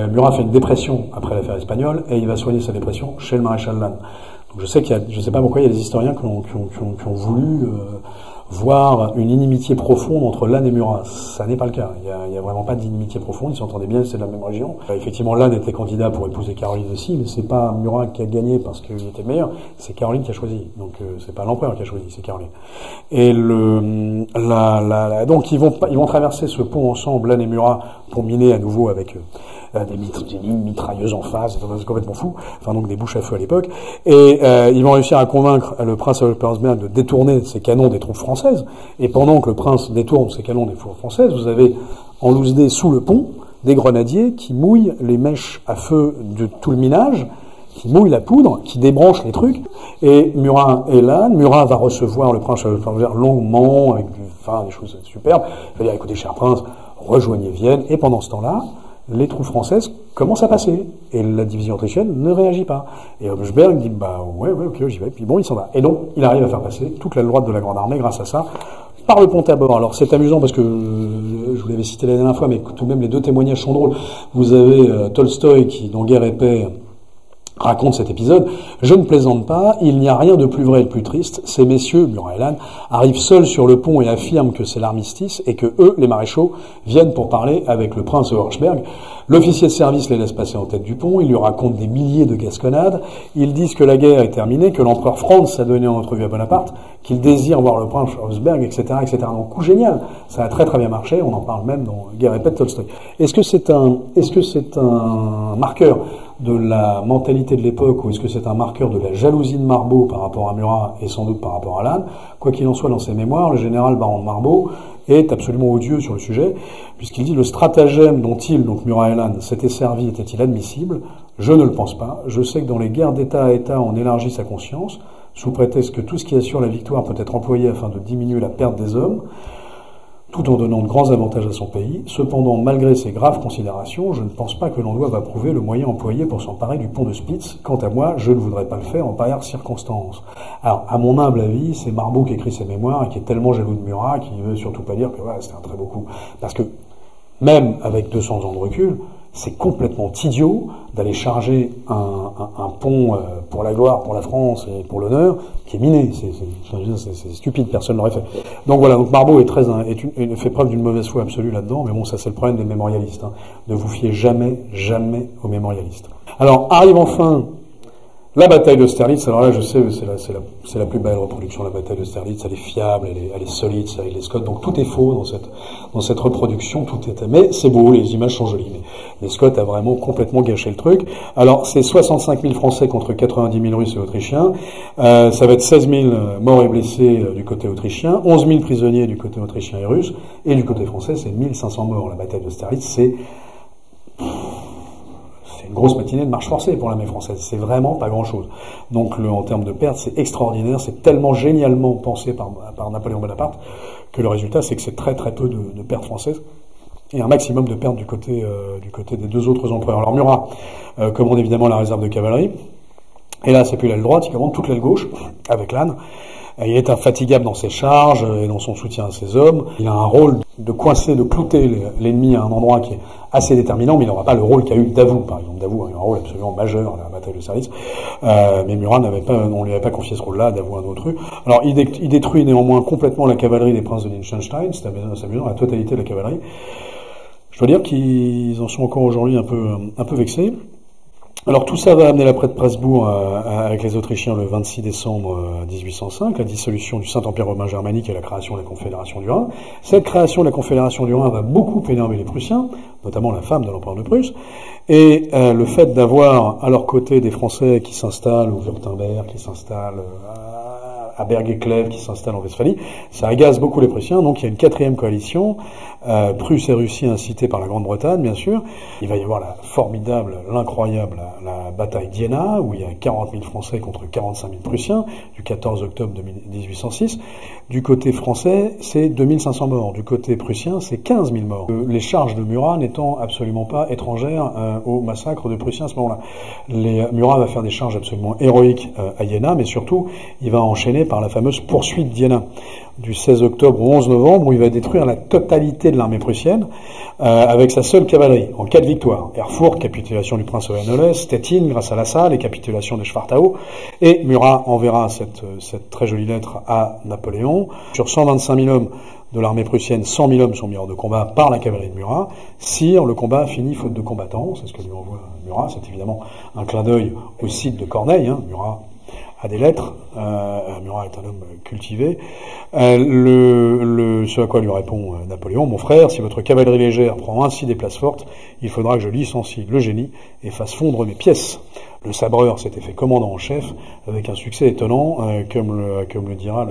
Murat fait une dépression après l'affaire espagnole, et il va soigner sa dépression chez le maréchal Lannes. Donc je sais pas pourquoi il y a des historiens qui ont voulu voir une inimitié profonde entre Lannes et Murat. Ça n'est pas le cas. Il y a vraiment pas d'inimitié profonde. Ils s'entendaient bien, c'est de la même région. Effectivement, Lannes était candidat pour épouser Caroline aussi, mais c'est pas Murat qui a gagné parce qu'il était meilleur. C'est Caroline qui a choisi. Donc c'est pas l'empereur qui a choisi, c'est Caroline. Et donc ils vont traverser ce pont ensemble, Lannes et Murat, pour miner à nouveau avec des mitrailleuses en face, c'est complètement fou, enfin donc des bouches à feu à l'époque, et ils vont réussir à convaincre le prince Adolphe de détourner ses canons des troupes françaises, et pendant que le prince détourne ses canons des troupes françaises, vous avez en loose day sous le pont des grenadiers qui mouillent les mèches à feu de tout le minage, qui mouillent la poudre, qui débranchent les trucs, et Murat est là, Murat va recevoir le prince Adolphe longuement, avec du vin, des choses superbes, il va dire, écoutez, cher prince, rejoignez Vienne, et pendant ce temps-là, les troupes françaises commencent à passer, et la division autrichienne ne réagit pas. Et Auersberg dit, ouais, ok, j'y vais, puis bon, il s'en va. Et donc, il arrive à faire passer toute la droite de la Grande Armée grâce à ça, par le pont à bord. Alors, c'est amusant parce que, je vous l'avais cité la dernière fois, mais tout de même, les deux témoignages sont drôles. Vous avez Tolstoï qui, dans Guerre et Paix, raconte cet épisode. Je ne plaisante pas, il n'y a rien de plus vrai et de plus triste. Ces messieurs, Murat et Lannes, arrivent seuls sur le pont et affirment que c'est l'armistice et que eux, les maréchaux, viennent pour parler avec le prince Auersberg. L'officier de service les laisse passer en tête du pont, il lui raconte des milliers de gasconnades, ils disent que la guerre est terminée, que l'empereur Franz a donné en entrevue à Bonaparte, qu'il désire voir le prince Auersberg, etc., etc. Donc, coup génial. Ça a très très bien marché, on en parle même dans Guerre et Paix de Tolstoï. Est-ce que c'est un marqueur de la mentalité de l'époque, ou est-ce que c'est un marqueur de la jalousie de Marbeau par rapport à Murat et sans doute par rapport à Lannes? Quoi qu'il en soit, dans ses mémoires, le général baron de Marbeau est absolument odieux sur le sujet, puisqu'il dit le stratagème dont donc Murat et Lannes, s'était servi était-il admissible? Je ne le pense pas. Je sais que dans les guerres d'État à État, on élargit sa conscience, sous prétexte que tout ce qui assure la victoire peut être employé afin de diminuer la perte des hommes, tout en donnant de grands avantages à son pays. Cependant, malgré ces graves considérations, je ne pense pas que l'on doive approuver le moyen employé pour s'emparer du pont de Spitz. Quant à moi, je ne voudrais pas le faire en pareille circonstance. Alors, à mon humble avis, c'est Marbeau qui écrit ses mémoires et qui est tellement jaloux de Murat qu'il ne veut surtout pas dire que ouais, c'était un très beau coup. Parce que, même avec 200 ans de recul, c'est complètement idiot d'aller charger un pont pour la gloire, pour la France et pour l'honneur, qui est miné. C'est stupide, personne ne l'aurait fait. Donc voilà, donc Marbeau fait preuve d'une mauvaise foi absolue là-dedans, mais bon, ça c'est le problème des mémorialistes. Hein. Ne vous fiez jamais aux mémorialistes. Alors, arrive enfin la bataille d'Austerlitz. Alors là, je sais, c'est la plus belle reproduction de la bataille d'Austerlitz. Elle est fiable, elle est solide, avec les Scots. Donc tout est faux dans cette reproduction. Mais c'est beau, les images sont jolies. Mais Scott a vraiment complètement gâché le truc. Alors, c'est 65 000 Français contre 90 000 Russes et Autrichiens. Ça va être 16 000 morts et blessés du côté autrichien, 11 000 prisonniers du côté autrichien et russe, et du côté français, c'est 1500 morts. La bataille d'Austerlitz, c'est une grosse matinée de marche forcée pour l'armée française. C'est vraiment pas grand-chose. Donc, en termes de pertes, c'est extraordinaire. C'est tellement génialement pensé par Napoléon Bonaparte que le résultat, c'est que c'est très très peu de pertes françaises. Et un maximum de pertes du côté des deux autres empereurs. Alors Murat commande évidemment la réserve de cavalerie, et là c'est plus l'aile droite, il commande toute l'aile gauche, avec Lannes. Il est infatigable dans ses charges et dans son soutien à ses hommes. Il a un rôle de coincer, de clouter l'ennemi à un endroit qui est assez déterminant, mais il n'aura pas le rôle qu'a eu Davout, par exemple. Davout a eu un rôle absolument majeur à la bataille de Austerlitz, mais Murat on lui avait pas confié ce rôle-là, Davout un autre. Alors il détruit néanmoins complètement la cavalerie des princes de Liechtenstein, c'est amusant, la totalité de la cavalerie. Je dois dire qu'ils en sont encore aujourd'hui un peu vexés. Alors tout ça va amener l'après de Presbourg avec les Autrichiens le 26 décembre 1805, la dissolution du Saint-Empire romain germanique et la création de la Confédération du Rhin. Cette création de la Confédération du Rhin va beaucoup énerver les Prussiens, notamment la femme de l'empereur de Prusse, et le fait d'avoir à leur côté des Français qui s'installent au Württemberg, qui s'installent à Berg et Clèves, qui s'installent en Westphalie, ça agace beaucoup les Prussiens. Donc il y a une quatrième coalition, Prusse et Russie incitée par la Grande-Bretagne, bien sûr. Il va y avoir l'incroyable, la bataille d'Iéna, où il y a 40 000 Français contre 45 000 Prussiens, du 14 octobre 1806. Du côté français, c'est 2500 morts. Du côté prussien, c'est 15 000 morts. Les charges de Murat n'étant absolument pas étrangères au massacre de Prussiens à ce moment-là. Murat va faire des charges absolument héroïques à Iéna, mais surtout, il va enchaîner par la fameuse poursuite d'Iéna. du 16 octobre au 11 novembre, où il va détruire la totalité de l'armée prussienne, avec sa seule cavalerie, en 4 victoires. Erfurt, capitulation du prince Hohenlohe, Stettin, grâce à Lasalle, et capitulation de Schwartau, et Murat enverra cette très jolie lettre à Napoléon. Sur 125 000 hommes de l'armée prussienne, 100 000 hommes sont mis hors de combat par la cavalerie de Murat. Sire, le combat finit faute de combattants, c'est ce que lui envoie Murat, c'est évidemment un clin d'œil au site de Corneille, hein. Murat a des lettres, Murat est un homme cultivé. Ce à quoi lui répond Napoléon: mon frère, si votre cavalerie légère prend ainsi des places fortes, il faudra que je licencie le génie et fasse fondre mes pièces. Le sabreur s'était fait commandant en chef avec un succès étonnant, comme le dira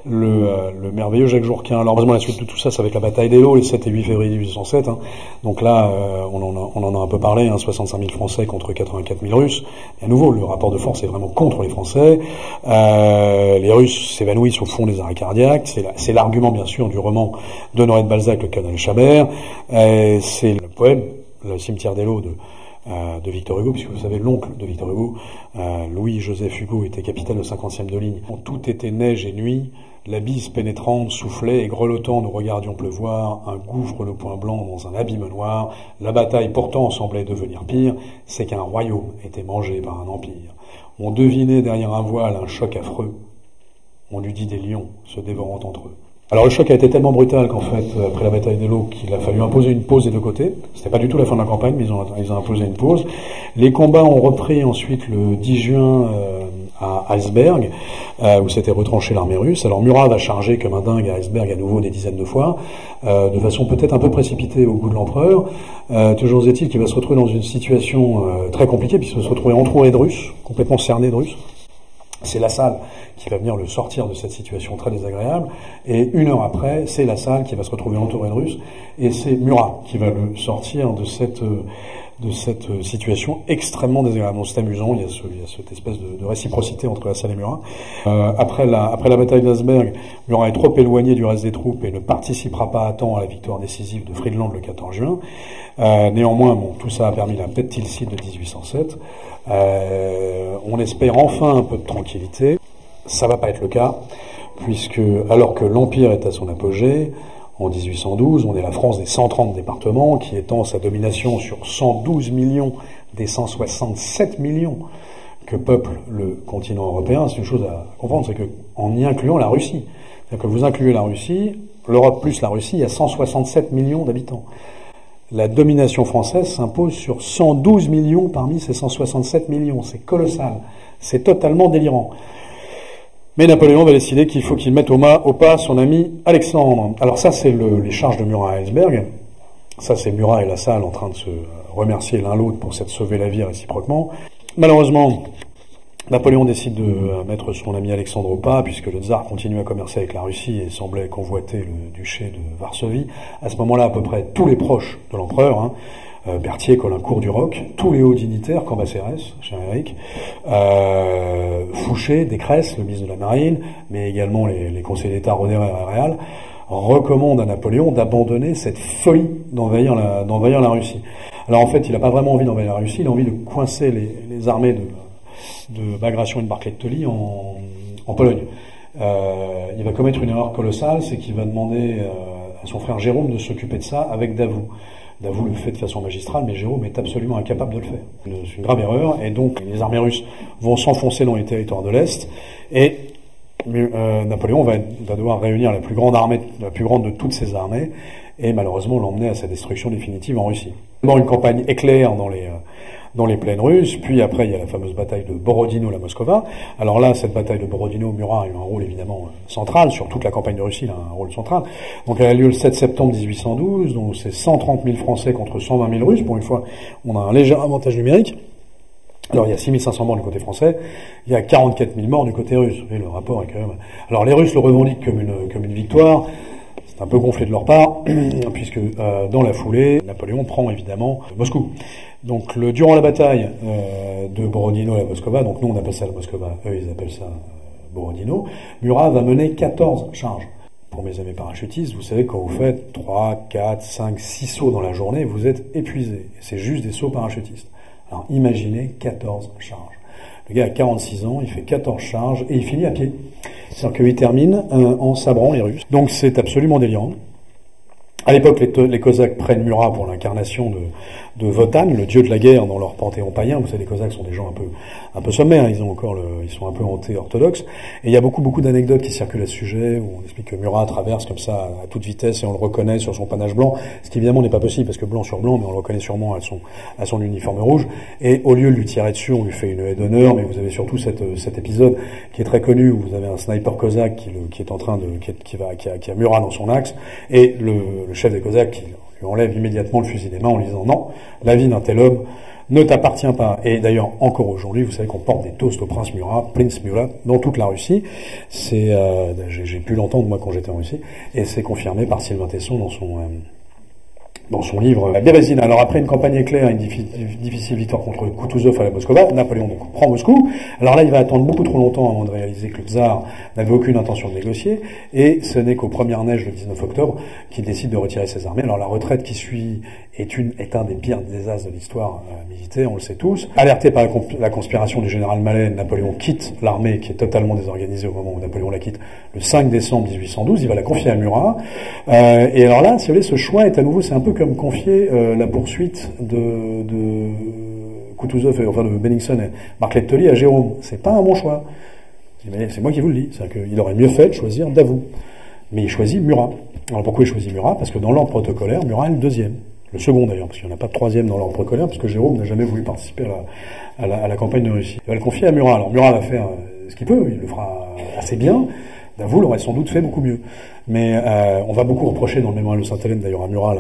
le merveilleux Jacques Jourquin. Alors, heureusement, la suite de tout ça, ça va être la bataille d'Eylau, les 7 et 8 février 1807. Hein. Donc là, on en a un peu parlé, hein, 65 000 Français contre 84 000 Russes. Et à nouveau, le rapport de force est vraiment contre les Français. Les Russes s'évanouissent au fond des arrêts cardiaques. C'est l'argument, bien sûr, du roman d'Honoré de Balzac, Le Canal Chabert. C'est le poème, Le cimetière d'Eylau de Victor Hugo, puisque vous savez, l'oncle de Victor Hugo, Louis-Joseph Hugo, était capitaine de 50e de ligne. Tout était neige et nuit, la bise pénétrante soufflait et grelottant nous regardions pleuvoir, un gouffre le poing blanc dans un abîme noir, la bataille pourtant semblait devenir pire, c'est qu'un royaume était mangé par un empire. On devinait derrière un voile un choc affreux, on eût dit des lions se dévorant entre eux. Alors le choc a été tellement brutal qu'en fait, après la bataille d'Eylau, qu'il a fallu imposer une pause des deux côtés. C'était pas du tout la fin de la campagne, mais ils ont imposé une pause. Les combats ont repris ensuite le 10 juin à Heilsberg, où s'était retranchée l'armée russe. Alors Murat va charger comme un dingue à Heilsberg à nouveau des dizaines de fois, de façon peut-être un peu précipitée au goût de l'empereur. Toujours est-il qu'il va se retrouver dans une situation très compliquée, puisqu'il va se retrouver entouré de Russes, complètement cerné de Russes. C'est Lasalle qui va venir le sortir de cette situation très désagréable, et une heure après, c'est Lasalle qui va se retrouver entouré de Russes, et c'est Murat qui va le sortir de cette situation extrêmement désagréable. Donc c'est amusant, il y a cette espèce de réciprocité entre Lasalle et Murat. Après la bataille d'Heilsberg, Murat est trop éloigné du reste des troupes et ne participera pas à temps à la victoire décisive de Friedland le 14 juin. Néanmoins, tout ça a permis la paix de Tilsit de 1807. On espère enfin un peu de tranquillité. Ça va pas être le cas, puisque alors que l'Empire est à son apogée, en 1812, on est la France des 130 départements, qui étend sa domination sur 112 millions des 167 millions que peuple le continent européen. C'est une chose à comprendre, c'est que en y incluant la Russie, c'est-à-dire que vous incluez la Russie, l'Europe plus la Russie, il y a 167 millions d'habitants. La domination française s'impose sur 112 millions parmi ces 167 millions. C'est colossal. C'est totalement délirant. Mais Napoléon va décider qu'il faut qu'il mette au pas son ami Alexandre. Alors ça, c'est les charges de Murat à Heilsberg. Ça, c'est Murat et Lasalle en train de se remercier l'un l'autre pour s'être sauvé la vie réciproquement. Malheureusement, Napoléon décide de mettre son ami Alexandre au pas, puisque le tsar continue à commercer avec la Russie et semblait convoiter le duché de Varsovie. À ce moment-là, à peu près tous les proches de l'empereur, Berthier, Caulaincourt, Duroc, tous les hauts dignitaires, Cambacérès, Chiméric, Fouché, Descresse, le ministre de la Marine, mais également les conseillers d'État Roederer et Réal, recommandent à Napoléon d'abandonner cette folie d'envahir la Russie. Alors en fait, il n'a pas vraiment envie d'envahir la Russie, il a envie de coincer les armées de Bagration et de Barclay-de-Tolly en Pologne. Il va commettre une erreur colossale, c'est qu'il va demander à son frère Jérôme de s'occuper de ça avec Davout. Davout le fait de façon magistrale, mais Jérôme est absolument incapable de le faire. C'est une grave erreur, et donc les armées russes vont s'enfoncer dans les territoires de l'Est, et Napoléon va devoir réunir la plus grande de toutes ses armées, et malheureusement l'emmener à sa destruction définitive en Russie. D'abord une campagne éclair dans les plaines russes, puis après il y a la fameuse bataille de Borodino-la Moskova. Alors là, cette bataille de Borodino, Murat a eu un rôle évidemment central, sur toute la campagne de Russie, il a un rôle central. Donc elle a lieu le 7 septembre 1812, donc c'est 130 000 Français contre 120 000 Russes. Pour une fois, on a un léger avantage numérique. Alors il y a 6 500 morts du côté français, il y a 44 000 morts du côté russe. Et le rapport est quand même... Alors les Russes le revendiquent comme une victoire. C'est un peu gonflé de leur part, puisque dans la foulée, Napoléon prend évidemment Moscou. Donc durant la bataille de Borodino à la Moskova, donc nous on appelle ça la Moskova, eux ils appellent ça Borodino, Murat va mener 14 charges. Pour mes amis parachutistes, vous savez quand vous faites 3, 4, 5, 6 sauts dans la journée, vous êtes épuisé. C'est juste des sauts parachutistes. Alors imaginez 14 charges. Le gars a 46 ans, il fait 14 charges et il finit à pied. C'est-à-dire qu'il termine en sabrant les Russes. Donc c'est absolument délirant. À l'époque, les Cosaques prennent Murat pour l'incarnation de Wotan, le dieu de la guerre dans leur panthéon païen. Vous savez, les Cosaques sont des gens un peu sommaires, ils sont un peu anté-orthodoxes. Et il y a beaucoup d'anecdotes qui circulent à ce sujet, où on explique que Murat traverse comme ça à toute vitesse et on le reconnaît sur son panache blanc, ce qui évidemment n'est pas possible parce que blanc sur blanc, mais on le reconnaît sûrement à son uniforme rouge. Et au lieu de lui tirer dessus, on lui fait une haie d'honneur, mais vous avez surtout cet épisode qui est très connu où vous avez un sniper cosaque qui a Murat dans son axe, et le chef des Cosaques qui lui enlève immédiatement le fusil des mains en lui disant non, la vie d'un tel homme ne t'appartient pas. Et d'ailleurs, encore aujourd'hui, vous savez qu'on porte des toasts au prince Murat, Prince Murat, dans toute la Russie. J'ai pu l'entendre moi quand j'étais en Russie, et c'est confirmé par Sylvain Tesson dans son livre La Bérésina. Alors après une campagne éclair et une difficile victoire contre Kutuzov à la Moscova, Napoléon donc prend Moscou. Alors là, il va attendre beaucoup trop longtemps avant de réaliser que le tsar n'avait aucune intention de négocier, et ce n'est qu'aux premières neiges le 19 octobre qu'il décide de retirer ses armées. Alors la retraite qui suit est un des pires désastres de l'histoire militaire, on le sait tous. Alerté par la conspiration du général Mallet, Napoléon quitte l'armée qui est totalement désorganisée au moment où Napoléon la quitte le 5 décembre 1812. Il va la confier à Murat. Et alors là, si vous voulez, ce choix est à nouveau, c'est un peu comme confier la poursuite de Kutuzov, enfin de Bennigsen et Barclay de Tolly à Jérôme. C'est pas un bon choix. C'est moi qui vous le dis. C'est-à-dire qu'il aurait mieux fait de choisir Davout. Mais il choisit Murat. Alors pourquoi il choisit Murat? Parce que dans l'ordre protocolaire, Murat est le deuxième. Le second d'ailleurs, parce qu'il n'y en a pas de troisième dans l'ordre protocolaire, parce que Jérôme n'a jamais voulu participer à la campagne de Russie. Il va le confier à Murat. Alors Murat va faire ce qu'il peut, il le fera assez bien. Davout l'aurait sans doute fait beaucoup mieux. Mais on va beaucoup reprocher dans le mémorial de Sainte-Hélène d'ailleurs à Murat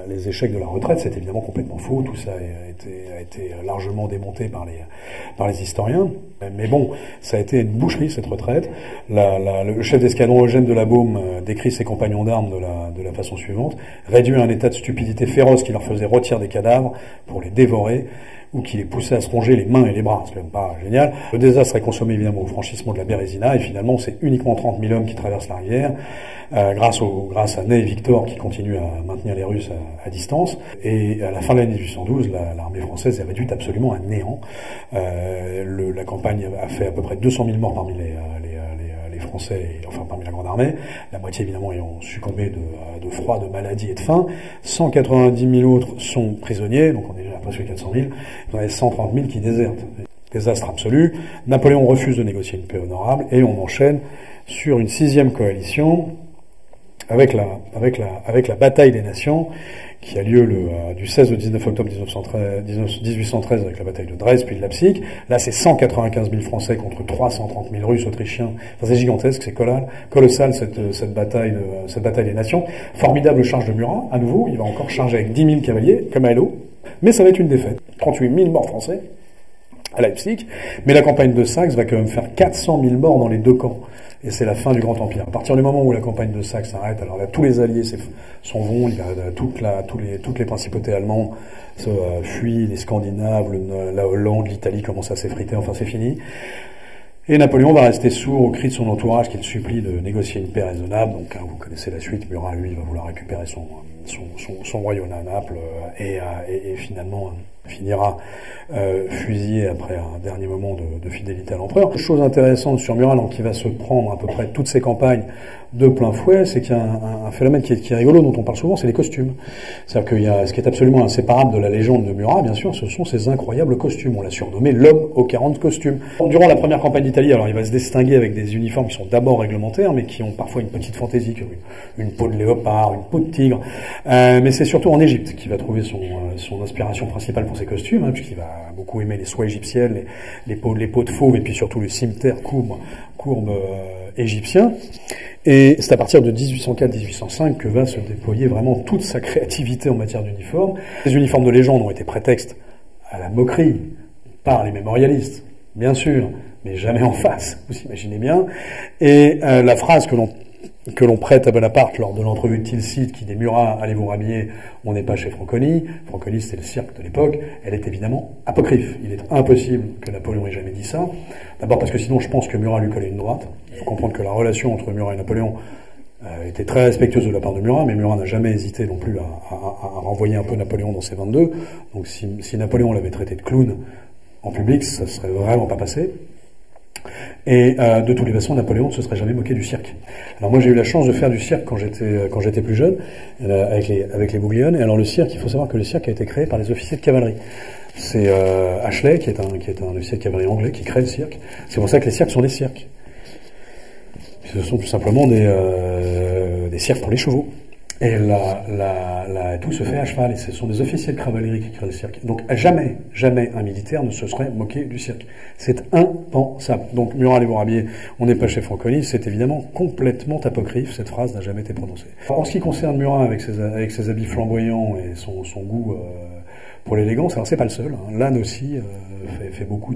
les échecs de la retraite. C'est évidemment complètement faux. Tout ça a été largement démonté par les historiens. Mais bon, ça a été une boucherie cette retraite. Le chef d'escadron Eugène de la Baume décrit ses compagnons d'armes de la façon suivante: réduit à un état de stupidité féroce qui leur faisait rôtir des cadavres pour les dévorer, ou qui les poussait à se ronger les mains et les bras. C'est quand même pas génial. Le désastre est consommé évidemment au franchissement de la Bérésina, et finalement c'est uniquement 30 000 hommes qui traversent la rivière, grâce à Ney et Victor qui continuent à maintenir les Russes à distance. Et à la fin de l'année 1812, l'armée française est réduite absolument à néant. La campagne a fait à peu près 200 000 morts parmi les Français, enfin parmi la Grande Armée, la moitié évidemment ayant succombé de froid, de maladie et de faim. 190 000 autres sont prisonniers, donc on est déjà à presque 400 000. Il y en a 130 000 qui désertent. Désastre absolu. Napoléon refuse de négocier une paix honorable, et on enchaîne sur une sixième coalition avec la bataille des nations, qui a lieu du 16 au 19 octobre 1813 avec la bataille de Dresde puis de Leipzig. Là, c'est 195 000 Français contre 330 000 Russes, Autrichiens. Enfin, c'est gigantesque, c'est colossal cette bataille des nations. Formidable charge de Murat, à nouveau. Il va encore charger avec 10 000 cavaliers, comme à Eylau. Mais ça va être une défaite. 38 000 morts français à Leipzig. Mais la campagne de Saxe va quand même faire 400 000 morts dans les deux camps. Et c'est la fin du Grand Empire. À partir du moment où la campagne de Saxe s'arrête, alors là, tous les alliés s'en vont, toutes les principautés allemandes fuient, les Scandinaves, la Hollande, l'Italie commencent à s'effriter, enfin c'est fini. Et Napoléon va rester sourd aux cris de son entourage qui le supplie de négocier une paix raisonnable. Donc vous connaissez la suite, Murat, lui, va vouloir récupérer son royaume à Naples et finalement finira fusillé après un dernier moment de fidélité à l'empereur. Chose intéressante sur Murat, qui va se prendre à peu près toutes ses campagnes de plein fouet, c'est qu'il y a un phénomène qui est rigolo, dont on parle souvent, c'est les costumes. C'est-à-dire qu'il y a ce qui est absolument inséparable de la légende de Murat, bien sûr, ce sont ces incroyables costumes. On l'a surnommé l'homme aux 40 costumes. Durant la première campagne d'Italie, alors il va se distinguer avec des uniformes qui sont d'abord réglementaires, mais qui ont parfois une petite fantaisie, comme une peau de léopard, une peau de tigre. Mais c'est surtout en Égypte qu'il va trouver son inspiration principale pour ses costumes, puisqu'il va beaucoup aimer les soies égyptiennes, les peaux de fauve, et puis surtout le cimeterre courbe égyptien. Et c'est à partir de 1804-1805 que va se déployer vraiment toute sa créativité en matière d'uniformes. Les uniformes de légende ont été prétexte à la moquerie par les mémorialistes, bien sûr, mais jamais en face, vous imaginez bien. Et la phrase que l'on prête à Bonaparte lors de l'entrevue de Tilsit, qui dit Murat, allez vous rhabiller, on n'est pas chez Franconi. Franconi, c'était le cirque de l'époque. Elle est évidemment apocryphe. Il est impossible que Napoléon ait jamais dit ça. D'abord parce que sinon, je pense que Murat lui collait une droite. Il faut comprendre que la relation entre Murat et Napoléon était très respectueuse de la part de Murat, mais Murat n'a jamais hésité non plus à renvoyer un peu Napoléon dans ses 22. Donc si Napoléon l'avait traité de clown en public, ça serait vraiment pas passé. Et de toutes les façons, Napoléon ne se serait jamais moqué du cirque. Alors moi, j'ai eu la chance de faire du cirque quand j'étais plus jeune, avec les Bouglione. Et alors le cirque, il faut savoir que le cirque a été créé par les officiers de cavalerie. C'est Ashley, qui est un officier de cavalerie anglais, qui crée le cirque. C'est pour ça que les cirques sont des cirques. Ce sont tout simplement des cirques pour les chevaux. Et tout se fait à cheval, et ce sont des officiers de cavalerie qui créent le cirque. Donc jamais un militaire ne se serait moqué du cirque. C'est impensable. Donc Murat et Bourrabier, on n'est pas chez Franconi, c'est évidemment complètement apocryphe, cette phrase n'a jamais été prononcée. En ce qui concerne Murat, avec ses habits flamboyants et son goût pour l'élégance, alors c'est pas le seul. Hein. Lannes aussi fait beaucoup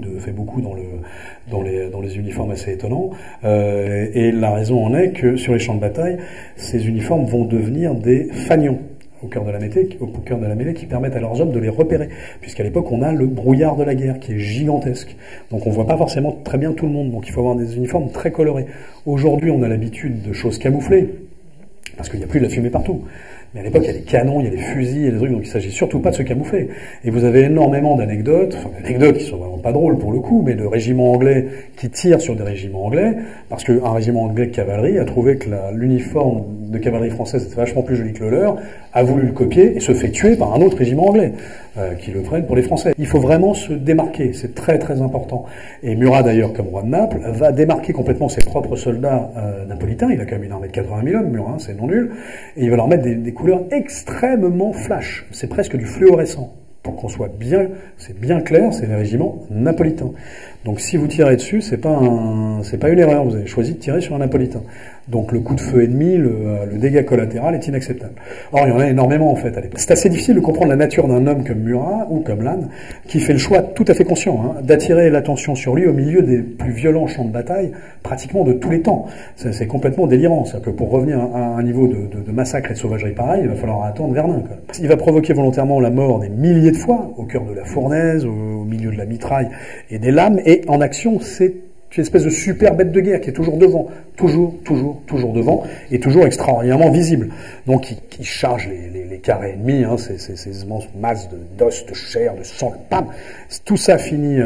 dans les uniformes assez étonnants. Et la raison en est que sur les champs de bataille, ces uniformes vont devenir des fanions au cœur de la mêlée qui permettent à leurs hommes de les repérer. Puisqu'à l'époque, on a le brouillard de la guerre qui est gigantesque. Donc on voit pas forcément très bien tout le monde. Donc il faut avoir des uniformes très colorés. Aujourd'hui, on a l'habitude de choses camouflées parce qu'il n'y a plus de la fumée partout. Mais à l'époque, il y a des canons, il y a des fusils, il y a des trucs, donc il s'agit surtout pas de se camoufler. Et vous avez énormément d'anecdotes qui sont vraiment pas drôles pour le coup, mais de régiments anglais qui tirent sur des régiments anglais, parce qu'un régiment anglais de cavalerie a trouvé que l'uniforme de cavalerie française était vachement plus joli que le leur, a voulu le copier et se fait tuer par un autre régiment anglais, qui le prenne pour les Français. Il faut vraiment se démarquer, c'est très très important. Et Murat d'ailleurs, comme roi de Naples, va démarquer complètement ses propres soldats napolitains, il a quand même une armée de 80 000 hommes, Murat, c'est non nul, et il va leur mettre des couleurs extrêmement flash, c'est presque du fluorescent. Pour qu'on soit bien, c'est bien clair, c'est les régiments napolitains. Donc si vous tirez dessus, c'est pas une erreur, vous avez choisi de tirer sur un napolitain. Donc le coup de feu ennemi, le dégât collatéral est inacceptable. Or, il y en a énormément en fait à l'époque. C'est assez difficile de comprendre la nature d'un homme comme Murat ou comme Lannes, qui fait le choix tout à fait conscient d'attirer l'attention sur lui au milieu des plus violents champs de bataille, pratiquement de tous les temps. C'est complètement délirant. C'est-à-dire que pour revenir à un niveau de massacre et de sauvagerie pareil, il va falloir attendre Verdun. Quoi. Il va provoquer volontairement la mort des milliers de fois, au cœur de la fournaise, au milieu de la mitraille et des lames, et en action, c'est une espèce de super bête de guerre qui est toujours devant, toujours devant, et toujours extraordinairement visible. Donc il charge les carrés ennemis, ces immenses masses d'os, de chair, de sang, pam. Tout ça finit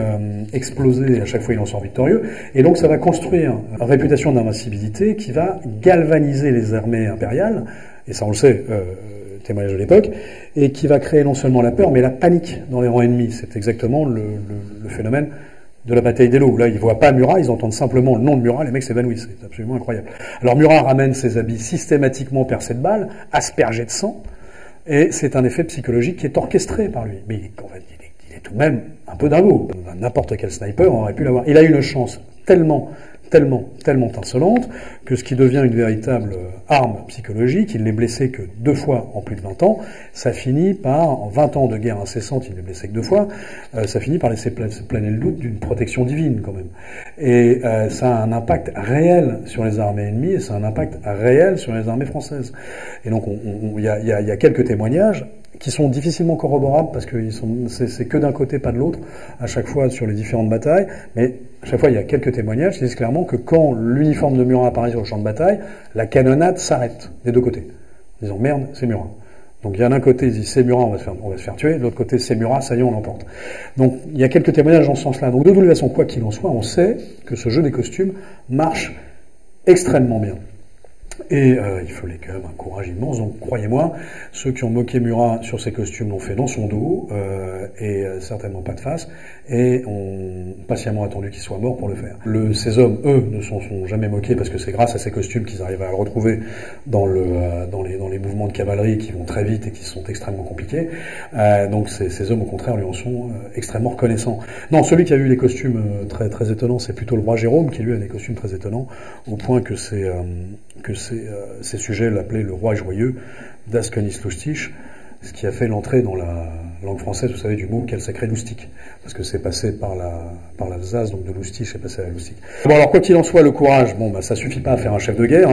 explosé, et à chaque fois il en sort victorieux. Et donc ça va construire une réputation d'invincibilité qui va galvaniser les armées impériales, et ça on le sait, témoignage de l'époque, et qui va créer non seulement la peur, mais la panique dans les rangs ennemis. C'est exactement le phénomène de la bataille d'Eylau, où là, ils voient pas Murat, ils entendent simplement le nom de Murat, les mecs s'évanouissent. C'est absolument incroyable. Alors Murat ramène ses habits systématiquement percés de balles, aspergés de sang, et c'est un effet psychologique qui est orchestré par lui. Mais en fait, il est tout de même un peu dingo. N'importe quel sniper aurait pu l'avoir. Il a une chance tellement insolente que ce qui devient une véritable arme psychologique, il n'est blessé que 2 fois en plus de 20 ans, ça finit par, en 20 ans de guerre incessante, il n'est blessé que 2 fois, ça finit par laisser planer le doute d'une protection divine quand même. Et ça a un impact réel sur les armées ennemies et ça a un impact réel sur les armées françaises. Et donc il y a quelques témoignages qui sont difficilement corroborables parce que c'est que d'un côté, pas de l'autre, à chaque fois sur les différentes batailles, mais à chaque fois il y a quelques témoignages qui disent clairement que quand l'uniforme de Murat apparaît sur le champ de bataille, la canonnade s'arrête des deux côtés, en disant merde, c'est Murat. Donc il y a d'un côté, ils disent c'est Murat, on va se faire tuer, de l'autre côté c'est Murat, ça y est, on l'emporte. Donc il y a quelques témoignages dans ce sens-là. Donc de toute façon, quoi qu'il en soit, on sait que ce jeu des costumes marche extrêmement bien. Et il fallait quand même un courage immense. Donc croyez-moi, ceux qui ont moqué Murat sur ses costumes l'ont fait dans son dos, et certainement pas de face, et ont patiemment attendu qu'il soit mort pour le faire. Ces hommes, eux, ne sont jamais moqués parce que c'est grâce à ces costumes qu'ils arrivent à le retrouver dans les mouvements de cavalerie qui vont très vite et qui sont extrêmement compliqués. Donc ces hommes, au contraire, lui en sont extrêmement reconnaissants. Non, celui qui a eu des costumes très très étonnants, c'est plutôt le roi Jérôme qui lui a des costumes très étonnants, au point que ces sujets l'appelaient le roi joyeux, Das Königs lustig, ce qui a fait l'entrée dans la langue française, vous savez, du mot quel sacré loustic, parce que c'est passé par l'Alsace, donc de loustic, c'est passé à la loustic. Bon, alors quoi qu'il en soit, le courage, ça suffit pas à faire un chef de guerre,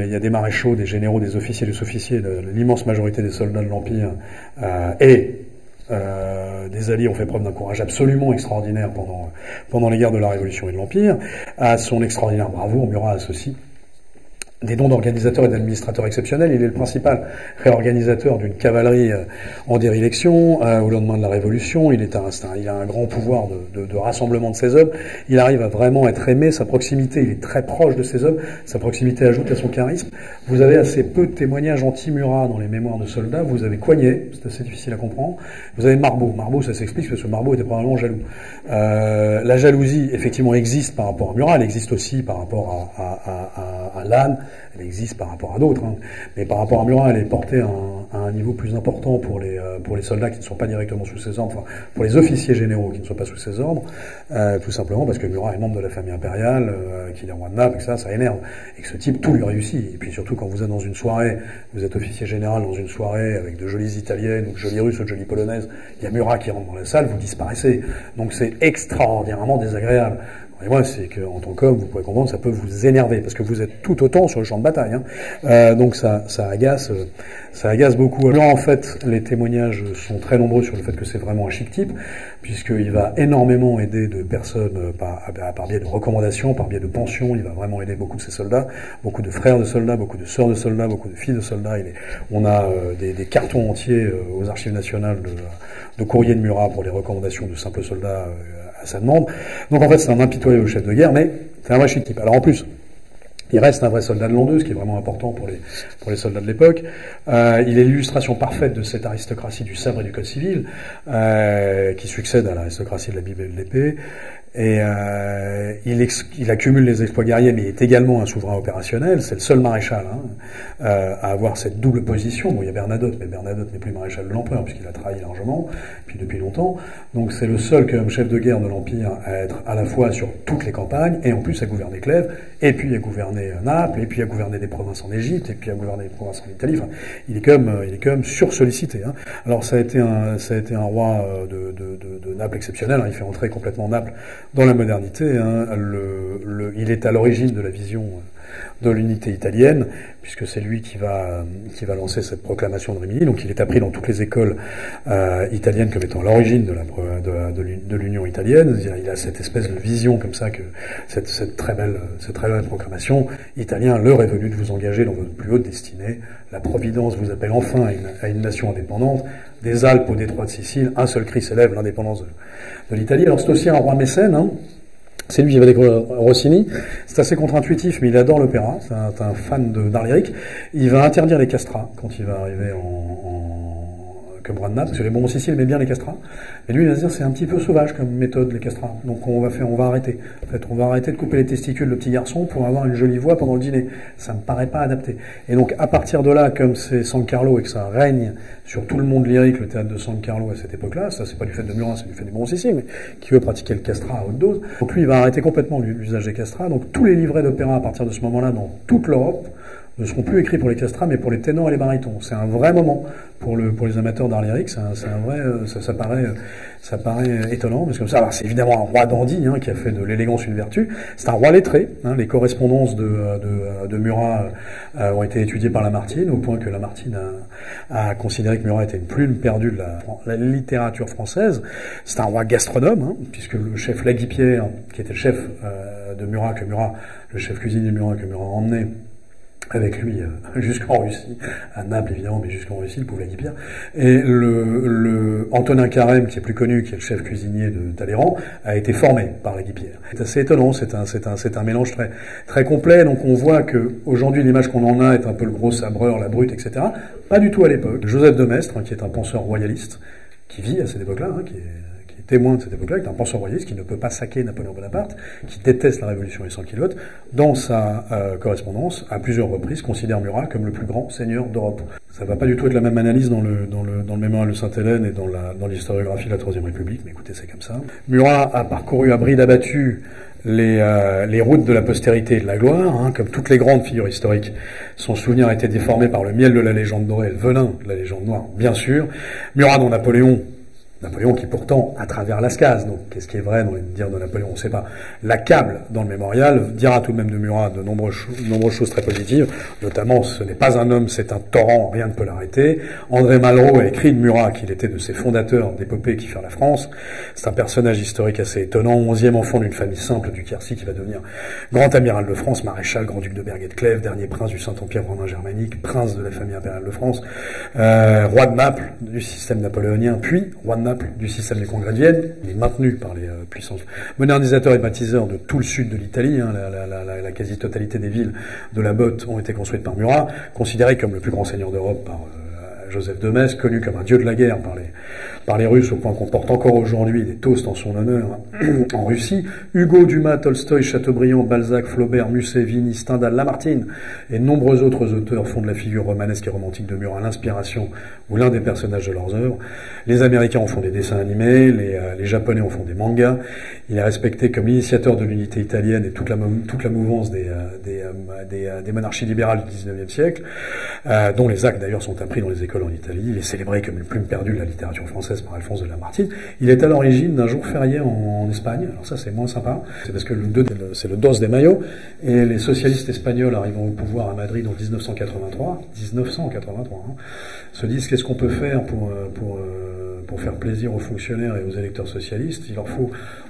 il y a des maréchaux, des généraux, des officiers, des sous-officiers, l'immense majorité des soldats de l'Empire, des alliés ont fait preuve d'un courage absolument extraordinaire pendant les guerres de la Révolution et de l'Empire. À son extraordinaire bravoure, Murat associe des dons d'organisateurs et d'administrateurs exceptionnels. Il est le principal réorganisateur d'une cavalerie en déréliction au lendemain de la Révolution. Il a un grand pouvoir de rassemblement de ses hommes. Il arrive à vraiment être aimé. Sa proximité, il est très proche de ses hommes. Sa proximité ajoute à son charisme. Vous avez assez peu de témoignages anti-Murat dans les mémoires de soldats. Vous avez Coignet, c'est assez difficile à comprendre. Vous avez Marbeau. Marbeau, ça s'explique parce que Marbeau était probablement jaloux. La jalousie, effectivement, existe par rapport à Murat. Elle existe aussi par rapport à Lannes. Elle existe par rapport à d'autres, hein. Mais par rapport à Murat, elle est portée à un niveau plus important pour les soldats qui ne sont pas directement sous ses ordres, enfin, pour les officiers généraux qui ne sont pas sous ses ordres, tout simplement parce que Murat est membre de la famille impériale, qu'il est roi de Naples, et que ça énerve, et que ce type, tout lui réussit. Et puis surtout, quand vous êtes dans une soirée, vous êtes officier général dans une soirée avec de jolies italiennes, ou de jolies russes, ou de jolies polonaises, il y a Murat qui rentre dans la salle, vous disparaissez. Donc c'est extraordinairement désagréable. Et moi, c'est qu'en tant qu'homme, vous pouvez comprendre, ça peut vous énerver, parce que vous êtes tout autant sur le champ de bataille, hein. Donc ça agace beaucoup. Alors en fait, les témoignages sont très nombreux sur le fait que c'est vraiment un chic type, puisqu'il va énormément aider de personnes par biais de recommandations, par biais de pensions. Il va vraiment aider beaucoup de ses soldats, beaucoup de frères de soldats, beaucoup de sœurs de soldats, beaucoup de filles de soldats. On a des cartons entiers aux archives nationales de courriers de Murat pour les recommandations de simples soldats à sa demande. Donc en fait, c'est un impitoyable chef de guerre, mais c'est un vrai chic type. Alors en plus, il reste un vrai soldat de l'an 2, ce qui est vraiment important pour les soldats de l'époque. Il est l'illustration parfaite de cette aristocratie du sabre et du code civil, qui succède à l'aristocratie de la Bible et de l'épée. Et il accumule les exploits guerriers, mais il est également un souverain opérationnel. C'est le seul maréchal à avoir cette double position. Bon, il y a Bernadotte, mais Bernadotte n'est plus maréchal de l'empereur puisqu'il a trahi largement, puis depuis longtemps. Donc c'est le seul comme chef de guerre de l'Empire à être à la fois sur toutes les campagnes, et en plus à gouverner Clèves, et puis à gouverner Naples, et puis à gouverner des provinces en Égypte, et puis à gouverner des provinces en Italie. Enfin, il est quand même sursollicité, hein. Alors ça a été un roi de Naples exceptionnel, hein. Il fait entrer complètement Naples dans la modernité, hein. Il est à l'origine de la vision de l'unité italienne, puisque c'est lui qui va lancer cette proclamation de Rimini. Donc il est appris dans toutes les écoles italiennes comme étant à l'origine de l'Union italienne. Il a cette espèce de vision comme ça, que cette très belle proclamation: Italiens, l'heure est venue de vous engager dans votre plus haute destinée. La Providence vous appelle enfin à une nation indépendante. Des Alpes au détroit de Sicile, un seul cri s'élève: l'indépendance de l'Italie. Alors c'est aussi un roi mécène, hein. C'est lui qui va découvrir Rossini. C'est assez contre-intuitif, mais il adore l'opéra. C'est un fan d'art lyrique. Il va interdire les castrats quand il va arriver comme roi de Naples, parce que les Bourbons Sicile aimaient bien les castrats. Et lui, il va se dire, c'est un petit peu sauvage comme méthode, les castrats. Donc on va arrêter. En fait, on va arrêter de couper les testicules de petit garçon pour avoir une jolie voix pendant le dîner. Ça me paraît pas adapté. Et donc, à partir de là, comme c'est San Carlo et que ça règne sur tout le monde lyrique, le théâtre de San Carlo à cette époque-là, ça c'est pas du fait de Murat, c'est du fait des Bourbons Sicile, mais qui veut pratiquer le castrat à haute dose. Donc lui, il va arrêter complètement l'usage des castrats. Donc tous les livrets d'opéra à partir de ce moment-là dans toute l'Europe ne seront plus écrits pour les castrats, mais pour les ténors et les barytons. C'est un vrai moment pour les amateurs d'art lyrique. C'est un vrai, ça paraît étonnant, parce que comme ça, alors c'est évidemment un roi dandy, hein, qui a fait de l'élégance une vertu. C'est un roi lettré, hein. Les correspondances de Murat ont été étudiées par Lamartine, au point que Lamartine a considéré que Murat était une plume perdue de la littérature française. C'est un roi gastronome, hein, puisque le chef Laguipierre, qui était le chef de Murat, le chef cuisinier de Murat que Murat a emmené avec lui jusqu'en Russie, à Naples évidemment, mais jusqu'en Russie, le pauvre Laguipierre. Et le Antonin Carême, qui est plus connu, qui est le chef cuisinier de Talleyrand, a été formé par Laguipierre. C'est assez étonnant, c'est un mélange très, très complet. Donc on voit que aujourd'hui l'image qu'on en a est un peu le gros sabreur, la brute, etc. Pas du tout à l'époque. Joseph de Maistre, hein, qui est un penseur royaliste, qui vit à cette époque-là, hein, qui est témoin de cette époque-là, qui est un penseur royaliste, qui ne peut pas saquer Napoléon Bonaparte, qui déteste la Révolution et sans culotte, dans sa correspondance, à plusieurs reprises, considère Murat comme le plus grand seigneur d'Europe. Ça va pas du tout être la même analyse dans le mémorial de Sainte-Hélène et dans l'historiographie de la Troisième République, mais écoutez, c'est comme ça. Murat a parcouru à bride abattue les routes de la postérité et de la gloire, hein, comme toutes les grandes figures historiques. Son souvenir a été déformé par le miel de la légende dorée et le venin de la légende noire, bien sûr. Murat, dont Napoléon Napoléon qui pourtant, à travers Lascaz, donc qu'est-ce qui est vrai dans les dires de Napoléon, on ne sait pas, l'accable dans le mémorial, dira tout de même de Murat de nombreuses choses très positives, notamment ce n'est pas un homme, c'est un torrent, rien ne peut l'arrêter. André Malraux a écrit de Murat qu'il était de ses fondateurs d'épopées qui firent la France. C'est un personnage historique assez étonnant, 11e enfant d'une famille simple du Quercy qui va devenir grand amiral de France, maréchal, grand-duc de Berg et de Clèves, dernier prince du Saint-Empire romain germanique, prince de la famille impériale de France, roi de Naples du système napoléonien, puis roi de Naples du système des congrès de Vienne. Il est maintenu par les puissances modernisateurs et baptiseurs de tout le sud de l'Italie. La quasi-totalité des villes de la Botte ont été construites par Murat, considéré comme le plus grand seigneur d'Europe par Joseph de Metz, connu comme un dieu de la guerre par les Russes, au point qu'on porte encore aujourd'hui des toasts en son honneur en Russie. Hugo, Dumas, Tolstoï, Chateaubriand, Balzac, Flaubert, Musset, Vigny, Stendhal, Lamartine et de nombreux autres auteurs font de la figure romanesque et romantique de Murat l'inspiration ou l'un des personnages de leurs œuvres. Les Américains en font des dessins animés, les Japonais en font des mangas. Il est respecté comme l'initiateur de l'unité italienne et toute la mouvance des monarchies libérales du XIXe siècle, dont les actes d'ailleurs sont appris dans les écoles en Italie. Il est célébré comme une plume perdue de la littérature française par Alphonse de Lamartine. Il est à l'origine d'un jour férié en Espagne. Alors ça, c'est moins sympa. C'est parce que c'est le Dos de Mayo. Et les socialistes espagnols arrivant au pouvoir à Madrid en 1983, se disent qu'est-ce qu'on peut faire pour faire plaisir aux fonctionnaires et aux électeurs socialistes.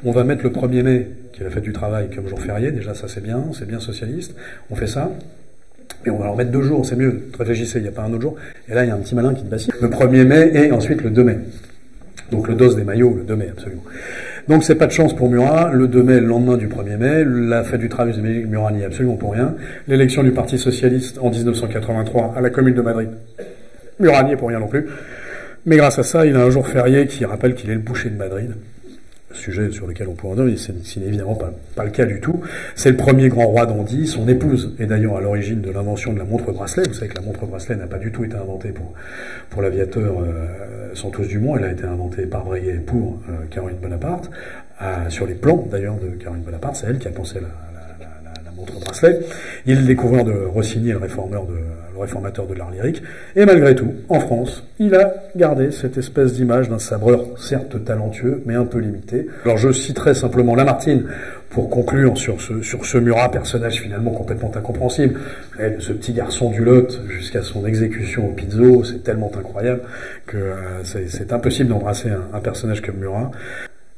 On va mettre le 1er mai, qui est la fête du travail, comme jour férié. Déjà, ça, c'est bien socialiste. On fait ça. Et on va leur mettre 2 jours, c'est mieux. Réfléchissez, il n'y a pas un autre jour. Et là, il y a un petit malin qui te vacille. Le 1er mai et ensuite le 2 mai. Donc le Dos des Maillots, le 2 mai, absolument. Donc c'est pas de chance pour Murat. Le 2 mai, le lendemain du 1er mai, la fête du travail, Murat n'y est absolument pour rien. L'élection du Parti Socialiste en 1983 à la Commune de Madrid, Murat n'y est pour rien non plus. Mais grâce à ça, il a un jour férié qui rappelle qu'il est le boucher de Madrid. Sujet sur lequel on pourrait en dire, c'est évidemment pas le cas du tout. C'est le premier grand roi dandy. Son épouse est d'ailleurs à l'origine de l'invention de la montre-bracelet. Vous savez que la montre-bracelet n'a pas du tout été inventée pour l'aviateur Santos Dumont. Elle a été inventée par Breguet pour Caroline Bonaparte, sur les plans d'ailleurs de Caroline Bonaparte. C'est elle qui a pensé la montre-bracelet. Il est le découvreur de Rossini, le réformateur de l'art lyrique. Et malgré tout, en France, il a gardé cette espèce d'image d'un sabreur, certes talentueux, mais un peu limité. Alors je citerai simplement Lamartine pour conclure sur ce Murat, personnage finalement complètement incompréhensible. Ce petit garçon du Lot jusqu'à son exécution au Pizzo, c'est tellement incroyable que c'est impossible d'embrasser un personnage comme Murat.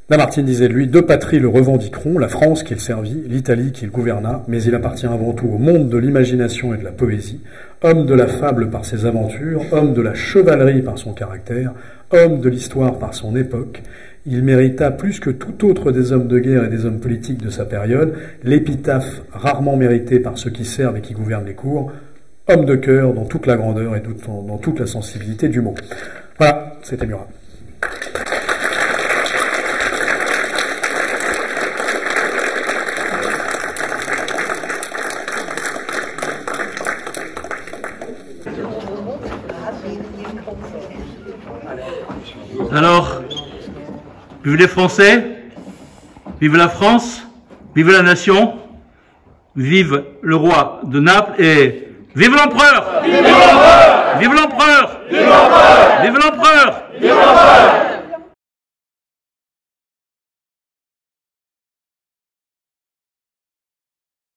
Lamartine disait de lui, 2 patries le revendiqueront, la France qu'il servit, l'Italie qu'il gouverna, mais il appartient avant tout au monde de l'imagination et de la poésie, homme de la fable par ses aventures, homme de la chevalerie par son caractère, homme de l'histoire par son époque. Il mérita plus que tout autre des hommes de guerre et des hommes politiques de sa période, l'épitaphe rarement méritée par ceux qui servent et qui gouvernent les cours, homme de cœur dans toute la grandeur et dans toute la sensibilité du mot. Voilà, c'était Murat. Alors, vive les Français, vive la France, vive la nation, vive le roi de Naples et vive l'empereur! Vive l'empereur! Vive l'empereur! Vive l'empereur! Vive l'empereur!